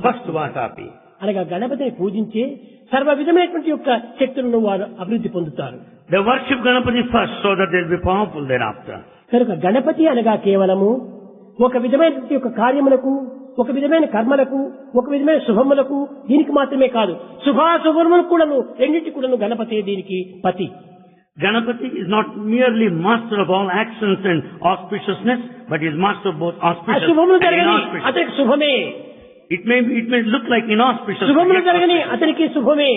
First Vatapi. అనగా గణపతిని పూజించే సర్వ విధమైనటువంటి యొక్క శక్తులను వారు అభివృద్ధి పొందుతారు. They worship Ganapati first so that they will be powerful thereafter. కనుక గణపతి అనగా కేవలము ఒక విధమైనటువంటి యొక్క కార్యములకు, ఒక విధమైన కర్మలకు, ఒక విధమైన శుభములకు దీనికి మాత్రమే కాదు, శుభాశుభములకు కూడాను రెండింటి కూడాను గణపతి దీనికి పతి. Ganapati is not merely master of all actions and auspiciousness, but he is master of both auspicious అశుభములు and జరగని inauspicious. అతనికి శుభమే, It may look like inauspicious, శుభములు but జరగని yet అతనికి శుభమే.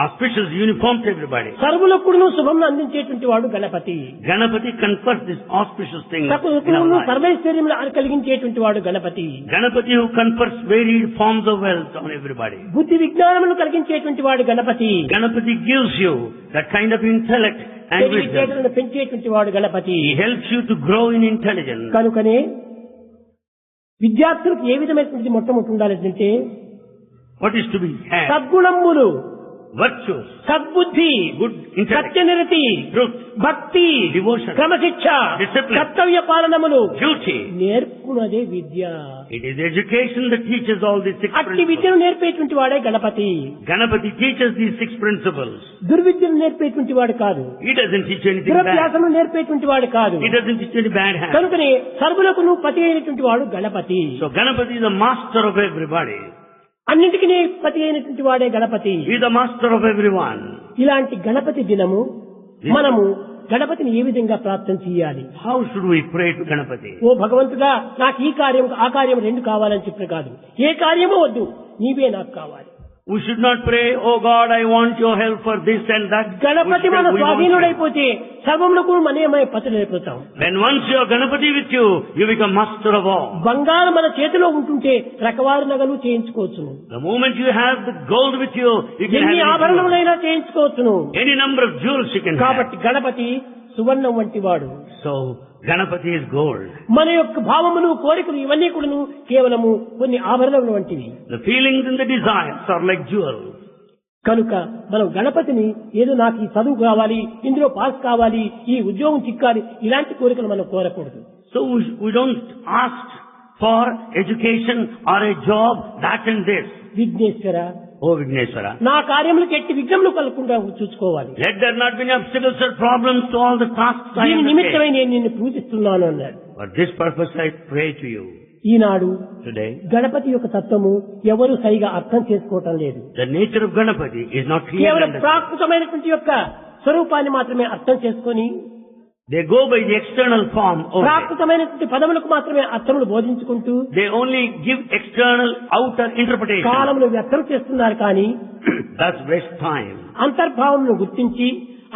auspicious uniform to everybody. సర్వులకు కూడాను శుభమును అందించేటువంటి వాడు Ganapati. Ganapati confers this auspicious thing in our సకల life. సర్వైశ్వర్యములు కలిగించేటువంటి వాడు Ganapati. Ganapati who confers varied forms of wealth on everybody. బుద్ధి విజ్ఞానములు కలిగించేటువంటి వాడు Ganapati. Ganapati gives you that kind of intellect and wisdom. తెలివితేటలను పెంచేటువంటి వాడు Ganapati. He helps you to grow in intelligence. కనుకనే విద్యార్థులకు ఏ విధమైనటువంటి మొట్టమొదటి ఉండాలంటే What is to be had? సద్గుణములు, Virtues, సద్బుద్ధి, good intellect, సత్యనిరతి, truth, భక్తి, devotion, క్రమశిక్ష, discipline, కర్తవ్య పాలనములు duty. నేర్పునదే Vidya. It is education that teaches all these six అట్టి principles. విద్యను నేర్పేటువంటి వాడే Ganapati. Ganapati teaches these six principles. దుర్విద్యను నేర్పేటువంటి వాడు కాదు, He doesn't teach anything bad. దురభ్యాసము నేర్పేటువంటి వాడు కాదు. He doesn't teach any bad habits. కనుకనే సర్వులకు పతి అయినటువంటి వాడు Ganapati. So Ganapati is the master of everybody. అన్నింటికి పతి అయినటువంటి వాడే Ganapati. He is the master of everyone. ఇలాంటి గణపతి దినము మనము గణపతిని ఏ విధంగా ప్రార్థన చేయాలి? How should we pray to Ganapati? ఓ భగవంతుడా, నాకు ఈ కార్యం ఆ కార్యం రెండు కావాలని చెప్పిన కాదు, ఏ కార్యమో వద్దు, నీవే నాకు కావాలి. We should not pray, oh God, I want your help for this and that. Ganapati మన We want you. స్వాధీనుడైపోతే సర్వములకు మనమే పతులైపోతాం. When once you are Ganapati with you, you become master of all. బంగారం మన చేతిలో ఉంటుంటే రకవారి నగలు చేయించుకోవచ్చును, The moment you have the gold with you, you can ఎన్ని have ఆభరణములైనా చేయించుకోవచ్చును. any number of jewels you can have. కాబట్టి గణపతి సువర్ణం వంటి వాడు. So Ganapati is gold. మన యొక్క భావములు, కోరికలు ఇవన్నీ కూడాను కేవలము కొన్ని ఆభరణములు వంటివి. The feelings and the desires are like jewels. కనుక మనం గణపతిని ఏదో నాకు ఈ చదువు కావాలి, ఇందులో పాస్ కావాలి, ఈ ఉద్యోగం చిక్కాలి, ఇలాంటి కోరికలు మనం కోరకూడదు. So we don't ask for education or a job, that and this. Vighneshwara, Oh Vigneshwara, నా కార్యములకు ఎట్టి విఘ్నములు కలగకుండా చూసుకోవాలి. let there not be any obstacles or problems to all the tasks I దీని undertake. నిమిత్తమై నేను నిన్ను పూజిస్తున్నాను అన్నాడు. For this purpose I pray to you Eenadu today. Ganapati యొక్క తత్వము ఎవరు సరిగా అర్థం చేసుకోవటం లేదు. The nature of Ganapati is not clear. కేవలం understood. ప్రాకృతమైనటువంటి యొక్క స్వరూపాన్ని మాత్రమే అర్థం చేసుకొని They go by the external form only. ప్రాకృతమైనటువంటి పదములకు మాత్రమే అర్థములు బోధించుకుంటూ They only give external outer interpretation. కాలమును వ్యర్థం చేస్తున్నారు. కానీ Thus waste time. అంతర్భావమును గుర్తించి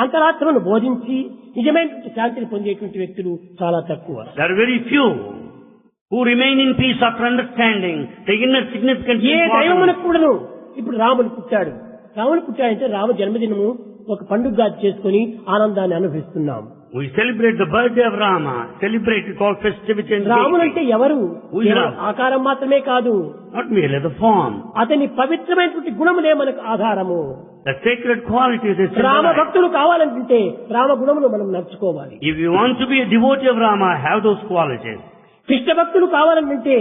అంతరాత్మను బోధించి నిజమైనటువంటి శాంతిని పొందేటువంటి వ్యక్తులు చాలా తక్కువ. There are very few who remain in peace after understanding the inner significance. A importance. దైవమునకు కూడాను ఇప్పుడు రాముడు పుట్టాడు. రాముడు పుట్టాడంటే రామ జన్మదినము ఒక పండుగగా చేసుకుని ఆనందాన్ని అనుభవిస్తున్నాం. We celebrate the birthday of Rama, celebrate it called festivity and రాముడు అంటే gaiety. ఎవరు? Who is కేవలం Ram? ఆకారం మాత్రమే కాదు, Not merely the form. అతని పవిత్రమైనటువంటి గుణములే మనకు ఆధారము. The sacred qualities is Rama symbolized. భక్తులు కావాలంటే రామ గుణములు మనం నడుచుకోవాలి. If you want to be a devotee of Rama, have those qualities. Krishna భక్తులు కావాలంటే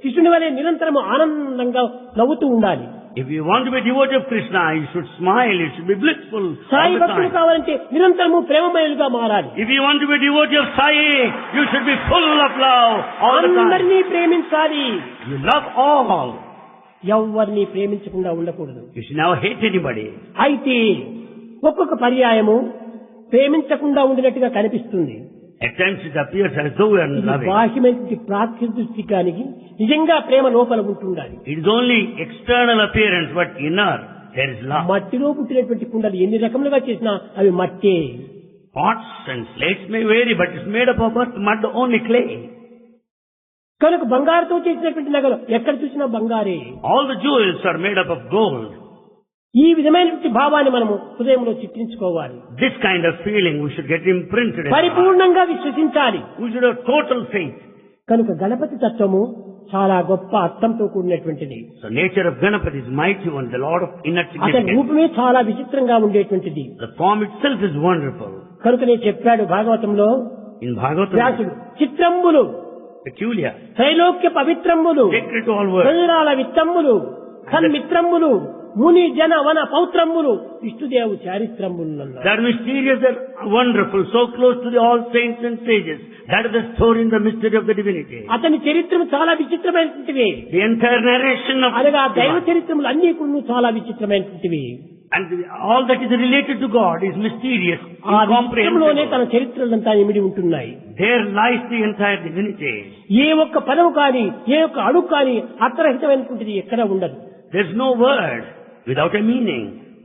కృష్ణుని వలె నిరంతరము ఆనందంగా నవ్వుతూ ఉండాలి. If you want to be devotee of Krishna, you should smile, you should be blissful all Sai the భక్తులు time. కావాలంటే నిరంతరము ప్రేమమయులుగా మారాలి. If you want to be devotee of Sai, you should be full of love all the time. అందరినీ ప్రేమించాలి. You love all. ఎవరిని ప్రేమించకుండా ఉండకూడదు. You should never hate anybody. అయితే ఒక్కొక్క పర్యాయము ప్రేమించకుండా ఉండినట్టుగా కనిపిస్తుంది. At times it appears as though we are ఇది loving. బాహ్యమైన ప్రాకృతికానికి నిజంగా ప్రేమ లోపల ఉంటుండాలి. It is only external appearance, but inner there is love. మట్టిలో పుట్టినటువంటి కుండలు ఎన్ని రకములుగా చేసినా అవి మట్టే. Pots and slates may vary, but it's made up of mud, only clay. కనుక బంగారుతో చేసినటువంటి నగలు ఎక్కడ చూసినా బంగారే. All the jewels are made up of gold. ఈ విధమైనటువంటి భావాన్ని మనము హృదయంలో చిత్రించుకోవాలి. This kind of feeling we should get imprinted in our heart. పరిపూర్ణంగా విశ్వసించాలి. We should have total faith. కనుక గణపతి తత్వము చాలా గొప్ప అర్థంతో కూడినటువంటిది. So nature of Ganapati is mighty one, the Lord of inner అతని significance. రూపమే చాలా విచిత్రంగా ఉండేటువంటిది. The form itself is wonderful. కనుక నేను చెప్పాడు భాగవతంలో In Bhagavatam, వ్యాసుడు చిత్రంబులు peculiar, Trailokya పవిత్రంబులు sacred to all worlds. ప్రజరాల విత్తమ్ములు సన్మిత్రంబులు ముని జన వన పౌత్రంబులు విష్ణుదేవు చారిత్రంబులు అన్నారు. They are mysterious and wonderful, so close to the all saints and sages. That is the story in the mystery of the divinity. అతని చరిత్రము చాలా విచిత్రమైనటువంటివి. The entire narration of అనగా దైవ చరిత్రములు అన్ని కూడా చాలా విచిత్రమైనటువంటివి. and all that is related to God is mysterious, ఆ విచిత్రంలోనే incomprehensible. తన చరిత్రలంతా ఇమిడి ఉంటున్నాయి. There lies the entire divinity. ఏ ఒక్క పదము కానీ ఏ ఒక్క అడుగు కానీ అర్థరహితమైనటువంటిది ఎక్కడ ఉండదు. There is no word without a meaning.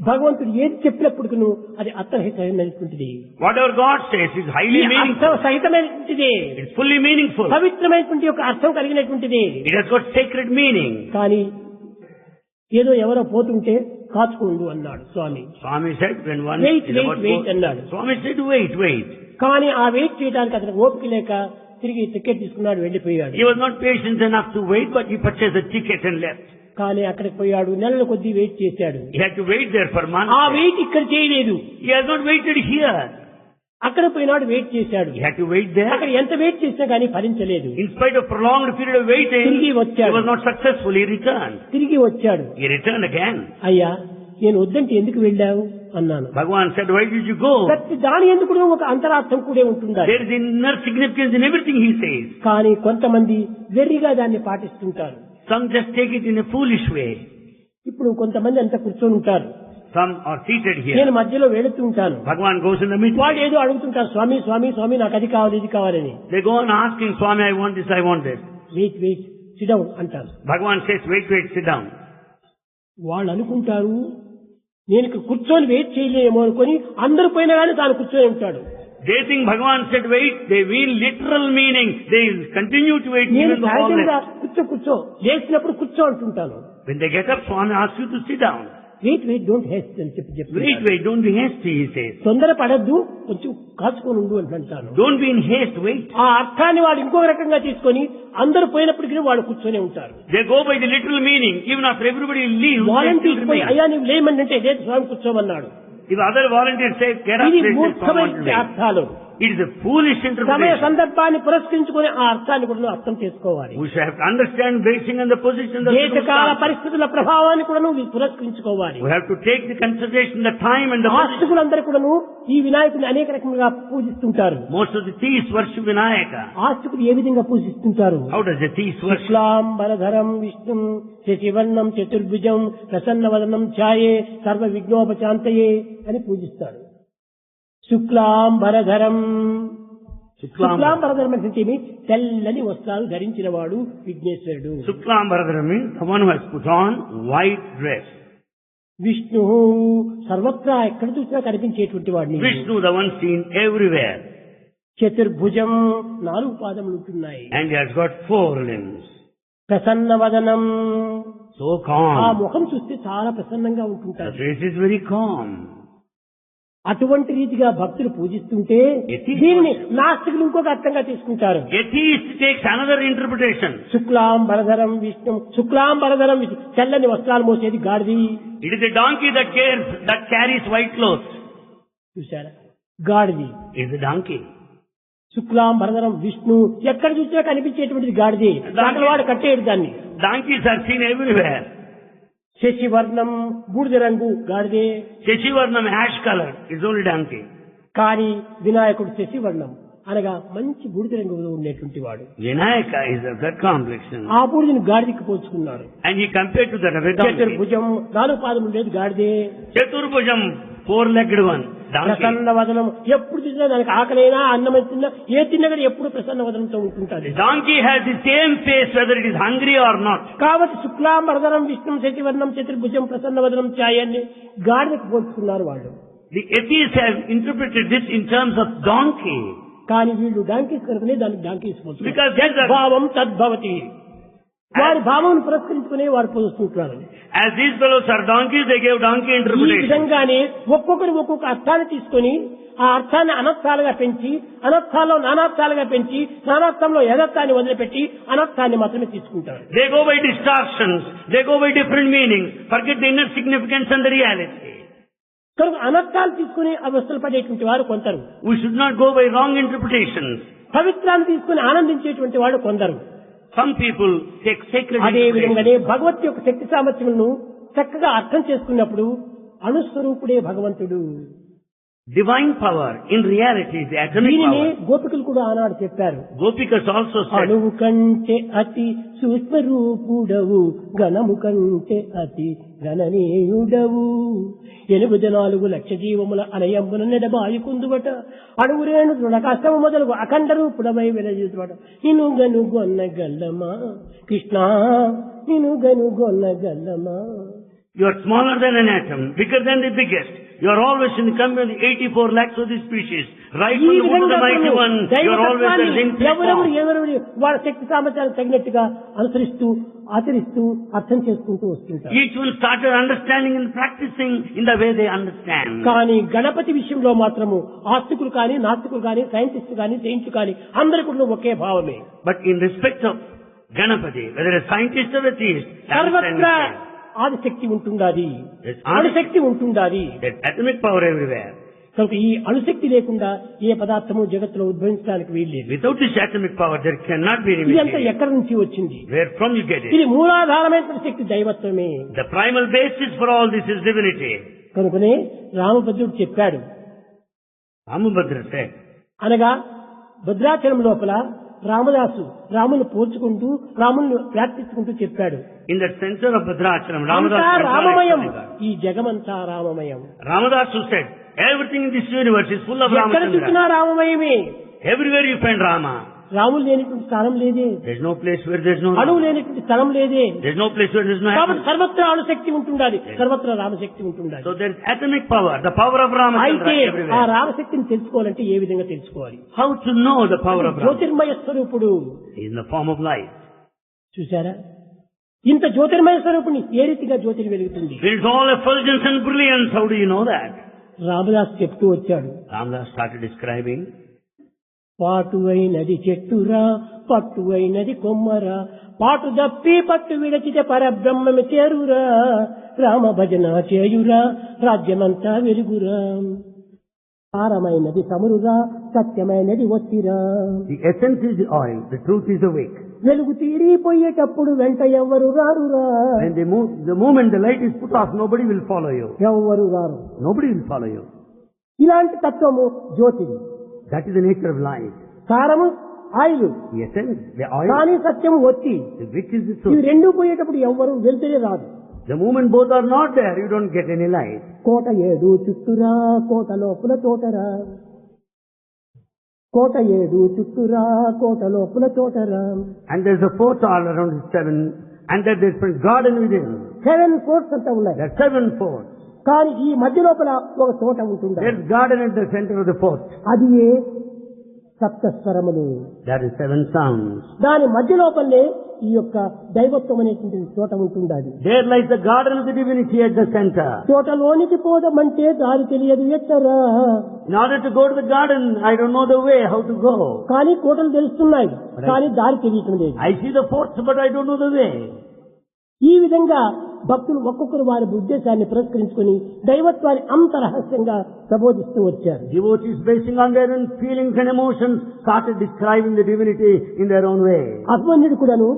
భగవంతుడు ఏది చెప్పినప్పుడు అది అర్థరహితమైనటువంటిది. Whatever God says is highly అర్థ meaningful. సహితమైనటువంటిది. It's fully meaningful. పవిత్రమైనటువంటి ఒక అర్థం కలిగినటువంటిది. It has got sacred meaning. కానీ ఏదో ఎవరో పోతుంటే కాచుకోండు అన్నాడు స్వామి. Swami said when one Wait, is wait, about wait to అన్నాడు. Swami said wait. కానీ ఆ వెయిట్ చేయడానికి అతనికి ఓపిక లేక తిరిగి టికెట్ తీసుకున్నాడు, వెళ్ళిపోయాడు. He was not patient enough to wait, but he purchased a ticket and left. కానీ అక్కడికి పోయాడు, నెలల కొద్దీ వెయిట్ చేశాడు. He had to wait there for months. ఆ వెయిట్ ఇక్కడ చేయలేదు. He has not waited here. అక్కడ పోయినాడు, వెయిట్ చేశాడు. He had to wait there. అక్కడ ఎంత వెయిట్ చేసినా కానీ ఫలించలేదు. In spite of prolonged period of waiting, తిరిగి he వచ్చాడు. was not successful. He returned. తిరిగి వచ్చాడు. He returned again. అయ్యా నేను వద్దంటే ఎందుకు వెళ్ళావు అన్నాను. Bhagavan said, why did you go? ప్రతి దాని ఎందుకు ఒక అంతరార్థం కూడా ఉంటుందా. There is inner significance in everything he says. కానీ కొంతమంది వెర్రిగా దాన్ని పాటిస్తుంటారు. Some just take it in a foolish way. ఇప్పుడు కొంతమంది అంతా కూర్చొని ఉంటారు, Some are seated నేను here. మధ్యలో వెళుతూ ఉంటాను. Bhagavan goes in the middle. వాడు ఏదో అడుగుతుంటారు, స్వామి స్వామి స్వామి నాకు అది కావాలి ఇది కావాలని. They go on asking, Swami, I want this, I want this. Wait wait sit down అంటారు. Bhagavan says, wait, sit down. వాళ్ళు అనుకుంటారు నేను ఇక్కడ కూర్చొని వెయిట్ చేయలేమో అనుకొని అందరూ పోయినా కానీ తాను కూర్చొని ఉంటాడు. They think Bhagavan said wait, they mean literal meaning. They continue to wait నేను even though all సహజంగా that. కూర్చో లేచినప్పుడు కూర్చో అంటుంటాను. When they get up, Swami asks you to sit down. Wait wait don't haste అని చెప్పి Wait, don't be hasty, he says. తొందర పడద్దు, కొంచెం కాచుకొని ఉండు అని అంటాను. Don't be in haste, wait. ఆ అర్థాన్ని వాడు ఇంకో రకంగా తీసుకొని అందరూ పోయినప్పటికీ వాడు కూర్చొని ఉంటారు. They go by the literal meaning. Even after everybody leaves, they still volunteers పోయి remain. అయ్యా నువ్వు లేమని అంటే లేదు స్వామి కూర్చోమన్నాడు. If other volunteers say, get up, ఇది they say, Swami wants to మూర్ఖమైన wait. అర్థాలు. It is a foolish సమయ interpretation. సందర్భాన్ని పురస్కరించుకొని ఆ అర్థాన్ని కూడా నువ్వు అర్థం చేసుకోవాలి. We should have to understand basing on the position, the దేశకాల circumstance. పరిస్థితుల ప్రభావాన్ని కూడా నువ్వు పురస్కరించుకోవాలి. We have to take the consideration, the time and the position. ఆస్తికులందరూ కూడాను ఈ వినాయకుడిని అనేక రకములుగా పూజిస్తుంటారు. Most of the thieves worship Vinayaka. ఆస్తికులు ఏ విధంగా పూజిస్తుంటారు? How does the thieves worship? శుక్లాంబరధరం విష్ణుం శశివర్ణం చతుర్భుజం ప్రసన్నవదనం ఛాయే సర్వ విఘ్నోపశాంతయే అని పూజిస్తాడు. శుక్లాంబరధరం, శుక్లాంబరధరం అంటే ఏమి? తెల్లని వస్త్రాలు ధరించిన వాడు విఘ్నేశ్వరుడు. Shuklambaradhara means the one who has put on white dress. Vishnu సర్వత్రా ఎక్కడ చూసినా కనిపించేటువంటి వాడిని. Vishnu, the one seen everywhere. చతుర్భుజం, 4 పాదములు ఉంటున్నాయి. And he has got 4 limbs. ప్రసన్నవదనం, So ఆ calm. ముఖం చూస్తే చాలా ప్రసన్నంగా The ఉంటుంటారు. face is very calm. అటువంటి రీతిగా భక్తులు పూజిస్తుంటే Atheist దీన్ని worship. నాస్తికులు ఇంకొక అర్థంగా తీసుకుంటారు. Atheist takes another interpretation. శుక్లాంబరధరం విష్ణు, శుక్లాంబరధరం విష్ణు, తెల్లని వస్త్రాలు మోసేది గాడిది. It is a donkey that carries white clothes. చూసారా? గాడిది. It is a donkey. శుక్లాం భరధరం విష్ణు ఎక్కడ చూసినా కనిపించేటువంటిది గాడిదే. వాడు కట్టేడు దాన్ని. Donkeys are seen everywhere. శశివర్ణం బూడిద రంగు గాడిదే. Sheshivarnam, ash color, is only donkey. కానీ వినాయకుడు శశివర్ణం అనగా మంచి బూడిద రంగులో ఉండేటువంటి వాడు. Vinayaka is of that complexion. ఆ బూడిదని గాడిదకి పోల్చుకున్నారు. And he compared to that of a donkey. చతుర్భుజం 4 పాదములు లేదు గాడిదే. Chaturbhujam, 4-legged one, donkey. Prasanna వదనం ఎప్పుడు చూసినా దానికి ఆకలైనా అన్నం తిన్నా ఏ తిన్నా కానీ ఎప్పుడు Prasanna వదనంతో ఉంటుంటాడు. Donkey has the same face whether it is hungry or not. కాబట్టి శుక్లాం భరధరం విష్ణు శశివర్ణం చతుర్భుజం ప్రసన్న వదనం ఛాయాన్ని గాడిదకి పోల్చుకున్నారు వాళ్ళు. The atheists have interpreted this in terms of donkey. కానీ వీళ్ళు డాంకీస్ కనుకనే దానికి డాంకీస్ పోల్చుకున్నారు. Because that's the భావం తద్భవతి. వారి భావం పురస్కరించుకునే వారు పోల్చుకుంటున్నారు. As these fellows are donkeys, they gave donkey ఈ interpretation. విధంగానే ఒక్కొక్కరు ఒక్కొక్క అర్థాన్ని తీసుకొని ఆ అర్థాన్ని అనర్థాలుగా పెంచి అనర్థాల్లో నానార్థాలుగా పెంచి నానార్థంలో యథార్థాన్ని వదిలిపెట్టి అనర్థాన్ని మాత్రమే తీసుకుంటారు. They go by distortions, they go by different meanings, forget the inner significance and the reality. కనుక అనర్థాలు తీసుకుని అవస్థలు పడేటువంటి వారు కొందరు. We should not go by wrong interpretations. పవిత్రాన్ని తీసుకుని ఆనందించేటువంటి వాడు కొందరు. Some people take sacred అదే interpretations. విధంగానే భగవత్ యొక్క శక్తి సామర్థ్యములను చక్కగా అర్థం చేసుకున్నప్పుడు అణుస్వరూపుడే భగవంతుడు. Divine power in reality is the atomic దీనిని power. గోపికలు కూడా ఆనాడు చెప్పారు. Gopikas also said, అణువు కంటే అతి సూక్ష్మ రూపుడవు గణము కంటే అతి గణనీయుడవు 84 లక్ష జీవముల అనయమున నెడబాయి కుందుబట అడుగు రేణు దృఢ కష్టము మొదలుగు అఖండ రూపుడవై వెలజేతుబట నిన్ను గను గొన్న గల్లమా కృష్ణ నిన్ను గను గొన్న గల్లమా. you are smaller than an atom, bigger than the biggest. You are always in the company of the 84 lakhs of the species. Right ఈ from the womb of విధంగా the mighty one, you are always there in ఎవరెవరు వాళ్ళ శక్తి సామర్థ్యాలకు తగినట్టుగా అనుసరిస్తూ ఆచరిస్తూ అర్థం చేసుకుంటూ వస్తుంటారు. Each one started understanding and practicing in the way they understand. కానీ గణపతి విషయంలో మాత్రము ఆస్తికులు కానీ నాస్తికులు కానీ సైంటిస్టులు కానీ సెయింట్లు కానీ అందరి కూడా ఒకే భావమే. But in respect of Ganapati, whether a scientist or a theist, they understand సర్వత్రా the same. ఆదిశక్తి ఉంటుండాలి, అణుశక్తి ఉంటుండాలి. There's atomic power everywhere. కనుక ఈ అణుశక్తి లేకుండా ఏ పదార్థము జగత్తులో ఉద్భవించడానికి వీల్లేదు. Without this atomic power, there cannot be any ఇదంతా material. ఎక్కడి నుంచి వచ్చింది? Where from you get it? ఇది మూలాధారమైన శక్తి దైవత్వమే. The primal basis for all this is divinity. కనుకనే రామభద్రుడు చెప్పాడు. Ramabhadra said, అనగా భద్రాచలం లోపల రామదాసు రాముని పోల్చుకుంటూ రాముని ప్రార్థించుకుంటూ చెప్పాడు. in the center of Bhadrachalam, అంతా Ramadas రామమయం, ఈ జగమంతా రామమయం. Ramadasu said, everything in this universe is full of ఎక్కడ చూసినా Ramachandra. రామమయమే. Everywhere you find Rama. Ramulu లేనిటువంటి స్థలం లేదే, There's no place where there's no అణువు Rama. లేనిటువంటి స్థలం లేదే. There's no place where there's no కాబట్టి atom. సర్వత్రా అణుశక్తి ఉంటుండాలి, సర్వత్రా రామశక్తి ఉంటుండాలి. So there's atomic power, the power of అయితే Ramachandra ఆ everywhere. రామశక్తిని తెలుసుకోవాలంటే ఏ విధంగా తెలుసుకోవాలి? How to know the power of Rama? జ్యోతిర్మయ స్వరూపుడు. In the form of light. చూసారా, ఇంత జ్యోతిర్మయ స్వరూపుని ఏ రీతిగా జ్యోతిని వెలుగుతుంది? There is all effulgence and brilliance. How do you know that? Ramdas చెప్తూ వచ్చాడు. Ramadas started describing. పాటు అయినది చెట్టురా, పట్టు అయినది కొమ్మరా, పాటు దప్పి పట్టు విడచితే పరబ్రహ్మమి చేరురా, రామ భజన చేయురా, రాజ్యమంతా వెలుగురా. సారమైనది సమురురా, సత్యమైనది ఒత్తిరా, The essence is the oil, the truth is the wick. వెలుగు తీరిపోయేటప్పుడు వెంట ఎవ్వరు రారురా, When the moment the light is put off, nobody will follow you. ఎవ్వరు రారు. Nobody will follow you. ఇలాంటి తత్వము జ్యోతిది. That is the nature of light. సారము oil, The essence, the oil, కానీ సత్యము ఒత్తి. the wick is the ఇవి truth. రెండు పోయేటప్పుడు ఎవ్వరు వెళ్తేనే రాదు. The moment both are not there, you don't get any light. కోట ఏడు చుట్టురా, కోట లోపల తోటరా, కోట ఏడు చుట్టురా, కోట లోపల తోటరా. And there's a fort all around the seven, and that there's a garden within. 7 forts అంతా ఉన్నాయి. There are 7 forts. కానీ ఈ మధ్య లోపల ఒక తోట ఉంటుంది. There's garden at the center of the fort. అది ఏ సప్తస్వరములు. That is 7 sounds. దాని మధ్య లోపలనే ఈ యొక్క దైవత్వం అనేటువంటి తోట ఉంటుండాలి. There lies the garden of the divinity at the center. తోటలోనికి పోదమంటే దారి తెలియదు ఎట్టరా. In order to go to the garden, I don't know the way, how to go. కానీ కోటలు తెలుస్తున్నాయి, కానీ దారి తెలియటం లేదు. I see the forts, but I don't know the way. ఈ విధంగా భక్తులు ఒక్కొక్కరు వారి ఉద్దేశాన్ని పురస్కరించుకొని దైవత్వాన్ని అంత రహస్యంగా ప్రబోధిస్తూ వచ్చారు. Devotees, basing on their own feelings and emotions, started describing the divinity in their own way. అభిమన్యుడు కూడాను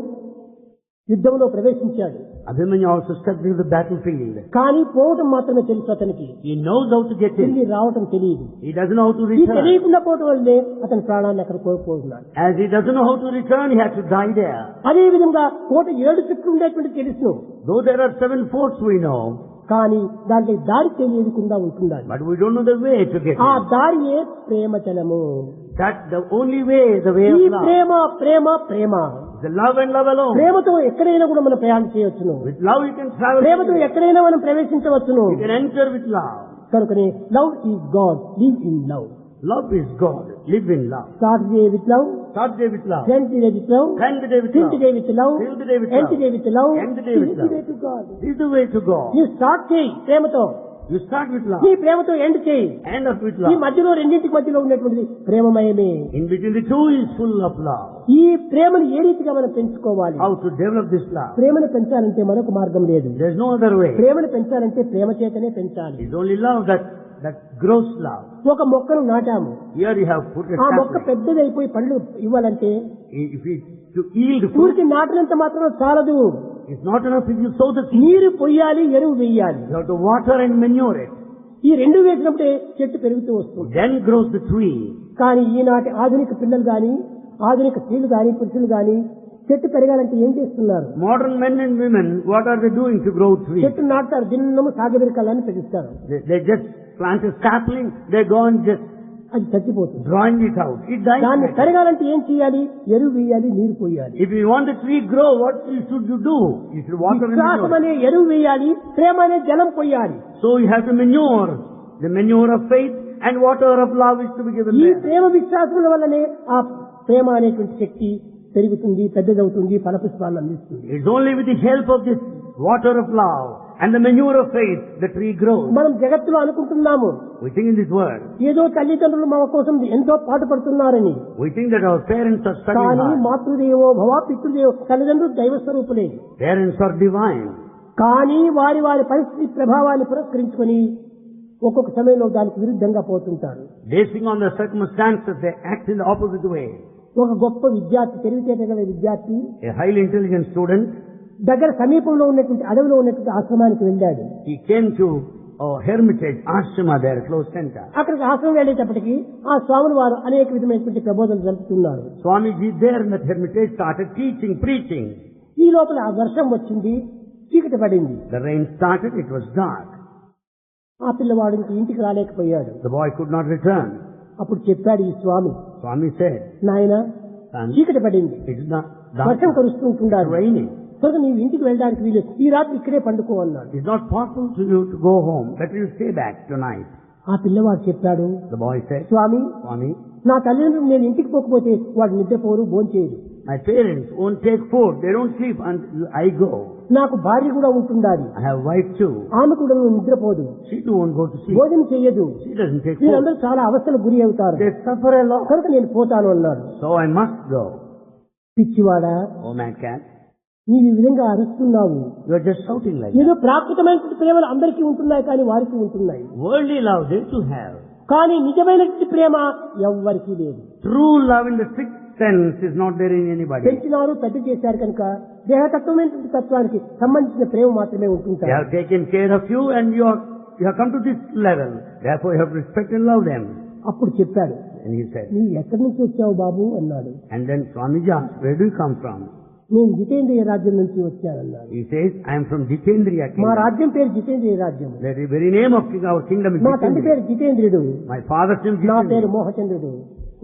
యుద్ధంలో ప్రవేశించాడు. Abhimanyu also stepped into the battlefield. కానీ పోవటం మాత్రమే తెలుసు అతనికి. He knows how to get in. తిరిగి రావటం తెలియదు. He doesn't know how to ఈ return. తెలియకుండా పోవటం వల్లే అతని ప్రాణాన్ని అక్కడ కోల్పోతున్నాడు. As he doesn't know how to return, he had to die there. అదే విధంగా కోట 7 చుట్టూ ఉండేటువంటి తెలుసు. Though there are 7 forts we know, కానీ దాంట్లో దారి తెలియకుండా ఉంటుండాలి. but we don't know the way to get ఆ in. దారియే ప్రేమచలము. That's the only way, the way ఈ of love. Prema Prema Prema The love and love alone. ప్రేమతో ఎక్కడైనా కూడా మనం ప్రయాణం చేయవచ్చును. With love you can travel. ప్రేమతో ఎక్కడైనా మనం ప్రవేశించవచ్చును. You can enter with love. కనుకనే love is God, live in love. Love is God. Live in love. Start day with love, Start day with love. End day with love, End the day with fill love. Day with love, Fill the day with end love. Day with love. End the day with love. This is the way to go. నీ start చేయి ప్రేమతో, You start with love. నీ ప్రేమతో end చేయి. End up with ఈ love. మధ్యలో రెండింటికి మధ్యలో ఉన్నటువంటిది ప్రేమమయమే. In between the two is full of love. ఈ ప్రేమను ఏ రీతిగా మనం పెంచుకోవాలి? How to develop this love? ప్రేమను పెంచాలంటే మరొక మార్గం లేదు. There's no other way. ప్రేమను పెంచాలంటే ప్రేమ చేతనే పెంచాలి. It's only love that grows love. ఒక మొక్కను నాటాము, Here you have put a ఆ మొక్క sapling. పెద్దదైపోయి పండ్లు ఇవ్వాలంటే If it to yield fruit, పూర్తి నాటినంత మాత్రం చాలదు. it's not enough if you sow the seed. నీరు పొయ్యాలి, ఎరువు వేయాలి. You have to water and manure it. ఈ రెండు వేసినప్పుడే చెట్టు పెరుగుతూ వస్తుంది. Then grows the tree. కానీ ఈనాటి ఆధునిక పిల్లలు గాని, ఆధునిక స్త్రీలు గాని, పురుషులు గాని చెట్టు పెరగాలంటే ఏం చేస్తున్నారు? Modern men and women, what are they doing to grow trees? చెట్టు నాటుతారు, దిన్నము సాగబెరకాలని పెంచుతారు. They just plant a sapling, they go and just అది చచ్చిపోతుంది. drawing it out. It dies. దాన్ని back. పెరగాలంటే ఏం చేయాలి? ఎరువు వేయాలి, నీరు పోయాలి. If you want the tree grow, what should you do? You should water and విశ్వాసం manure. అనే ఎరువు వేయాలి, ప్రేమ అనే జలం పోయాలి. So you have to manure. The manure of faith and water of love is to be given ఈ there. ప్రేమ విశ్వాసముల వల్లనే ఆ ప్రేమ అనేటువంటి శక్తి పెరుగుతుంది, పెద్దదవుతుంది, ఫలపుష్పాలను అందిస్తుంది. It's only with the help of this water of love and the manure of faith the tree grows. మనం జగత్తులో అనుకుంటున్నాము, We think in this world. ఏదో తల్లిదండ్రులు మా కోసం ఎంతో పాటుపడుతున్నారని. We think that our parents are studying కానీ hard. మాతృదేవో భవ, పితృదేవో, తల్లిదండ్రులు దైవ స్వరూపులే. Parents are divine. కానీ వారి వారి పరిస్థితి ప్రభావాన్ని పురస్కరించుకొని ఒక్కొక్క సమయంలో దానికి విరుద్ధంగా పోతుంటారు. Basing on the circumstances, they act in the opposite way. ఒక గొప్ప విద్యార్థి, తెలివితేట గల విద్యార్థి A highly intelligent student, దగ్గర సమీపంలో ఉన్నటువంటి అడవిలో ఉన్నటువంటి ఆశ్రమానికి వెళ్ళాడు. he came to a hermitage, ashrama there, close center. అక్కడికి ఆశ్రమం వెళ్ళేటప్పటికి ఆ స్వాములు వారు అనేక విధమైనటువంటి ప్రబోధనలు జరుపుతున్నారు. Swamiji there in that hermitage started teaching, preaching. ఈ లోపల ఆ వర్షం వచ్చింది, చీకటి పడింది. The rain started, it was dark. ఆ పిల్లవాడు ఇంటికి రాలేకపోయాడు. The boy could not return. అప్పుడు చెప్పాడు ఈ స్వామి, Swami said, నాయన son, చీకటి పడింది, it's not వర్షం dark, కురుస్తూ it's ఉంటున్నారు, raining. కనుక నీవు ఇంటికి వెళ్ళడానికి వీలు, ఈ రాత్రి ఇక్కడే పండుకో అన్నాడు. It's not possible to you to go home. Better you stay back tonight. ఆ పిల్లవాడు చెప్పాడు, The boy said, Swamy Swami, నా తల్లిదండ్రులు నేను ఇంటికి పోకపోతే వాడు నిద్రపోరు, భోంచేయరు. my parents won't take food. They don't sleep until I go. నాకు భార్య కూడా ఉంటుండాలి, I have wife too. ఆమె కూడా నిద్రపోదు, She too won't go to sleep. భోజనం చెయ్యదు. She doesn't take food. వీరందరూ చాలా అవస్థలకు గురి అవుతారు, They suffer a lot. కనుక నేను పోతాను అన్నాడు. So I must go. పిచ్చివాడా, Oh madcat, నీవు ఈ విధంగా అరుస్తున్నావు. you are just shouting like ఏదో that. ప్రాకృతమైనటువంటి ప్రేమలు అందరికీ ఉంటున్నాయి, కానీ వారికి ఉంటున్నాయి. Worldly love they too have. కానీ నిజమైనటువంటి ప్రేమ ఎవ్వరికీ లేదు. True love in the strict sense is not there in anybody. పెంచినారు, పెద్ద చేశారు కనుక దేహతత్వమైనటువంటి తత్వానికి సంబంధించిన ప్రేమ మాత్రమే They ఉంటుంటారు. have taken care of you and you have come to this level. Therefore you have to respect and love them. అప్పుడు చెప్పాడు, And he said, నీ ఎక్కడి నుంచి వచ్చావు బాబు అన్నాడు. and then Swamiji asked, where do you come from? నేను జితేంద్రియ రాజ్యం నుంచి వచ్చానన్నాడు. He says, I am from Jitendriya మా kingdom. రాజ్యం పేరు జితేంద్రియ రాజ్యం. The very name of our kingdom is మా తండ్రి Jitendriya. పేరు జితేంద్రుడు, My father's name is నా పేరు Jitendriya. మోహచంద్రుడు,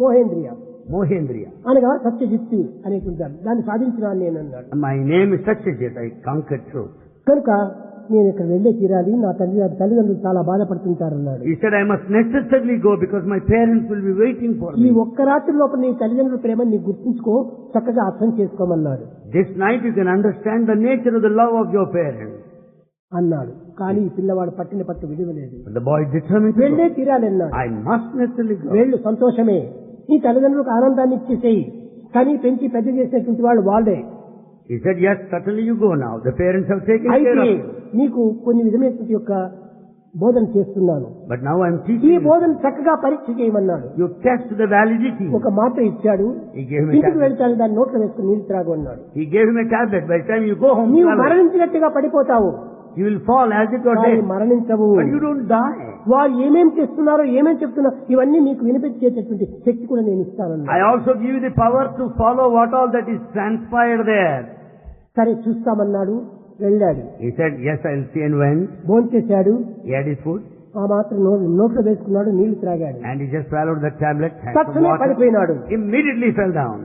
మోహేంద్రియ Mohendriya. అనగా సత్యజిత్తు అనేకుంటారు. దాన్ని సాధించినాను నేను అన్నాడు. My name is Satyajit. I conquered truth. కనుక నేను ఇక్కడ వెళ్ళే తీరాలి, నా తల్లిదండ్రులు చాలా బాధపడుతుంటారన్నాడు. He said, I must necessarily go because my parents will be waiting for ఈ me. ఒక్క రాత్రి లోపల నీ తల్లిదండ్రుల ప్రేమను నీకు గుర్తుంచుకో, చక్కగా అర్థం చేసుకోమన్నాడు This night you can understand the nature of the love of your parents. అన్నాడు. కానీ ఈ పిల్లవాడు పట్టిన పట్టు విలువలేదు. But the boy determined to వెళ్ళే go. తీరాలన్నాడు. I must necessarily go. వెళ్ళు, సంతోషమే, నీ తల్లిదండ్రులకు ఆనందాన్ని ఇచ్చేసేయి, కానీ పెంచి పెద్ద చేసినటువంటి వాళ్ళు వాళ్ళే. He said, yes, certainly you go now. The parents have taken అయితే care of you. నీకు కొన్ని విధమైనటువంటి యొక్క బోధన చేస్తున్నాను. But now I'm ఈ teaching you. బోధన చక్కగా పరీక్ష చేయమన్నాడు. You test the validity. ఒక మాట ఇచ్చాడు. He gave him a ఇంటికి tablet. వెళ్తాను దాన్ని నోట్లో వేసుకుని నీళ్ళు త్రాగు అన్నాడు. He gave him a tablet. By the time you go home, నీవు swallow it. మరణించినట్టుగా పడిపోతావు, You will fall as if you are కానీ dead. మరణించవు. But you don't die. వారు ఏమేం చేస్తున్నారో ఏమేం చెప్తున్నారో ఇవన్నీ నీకు వినిపించేటటువంటి శక్తి కూడా నేను ఇస్తానన్నా. I also give you the power to follow what all that is transpired there. సరే చూస్తామన్నాడు. వెళ్ళాడు. He said, yes, I'll see, and went. భోంచేశాడు. He had his food. ఆ మాత్రం నోట్లో వేసుకున్నాడు, నీళ్లు త్రాగాడు. And he just swallowed the tablet, had some తక్షణమే water, పడిపోయినాడు. immediately fell down.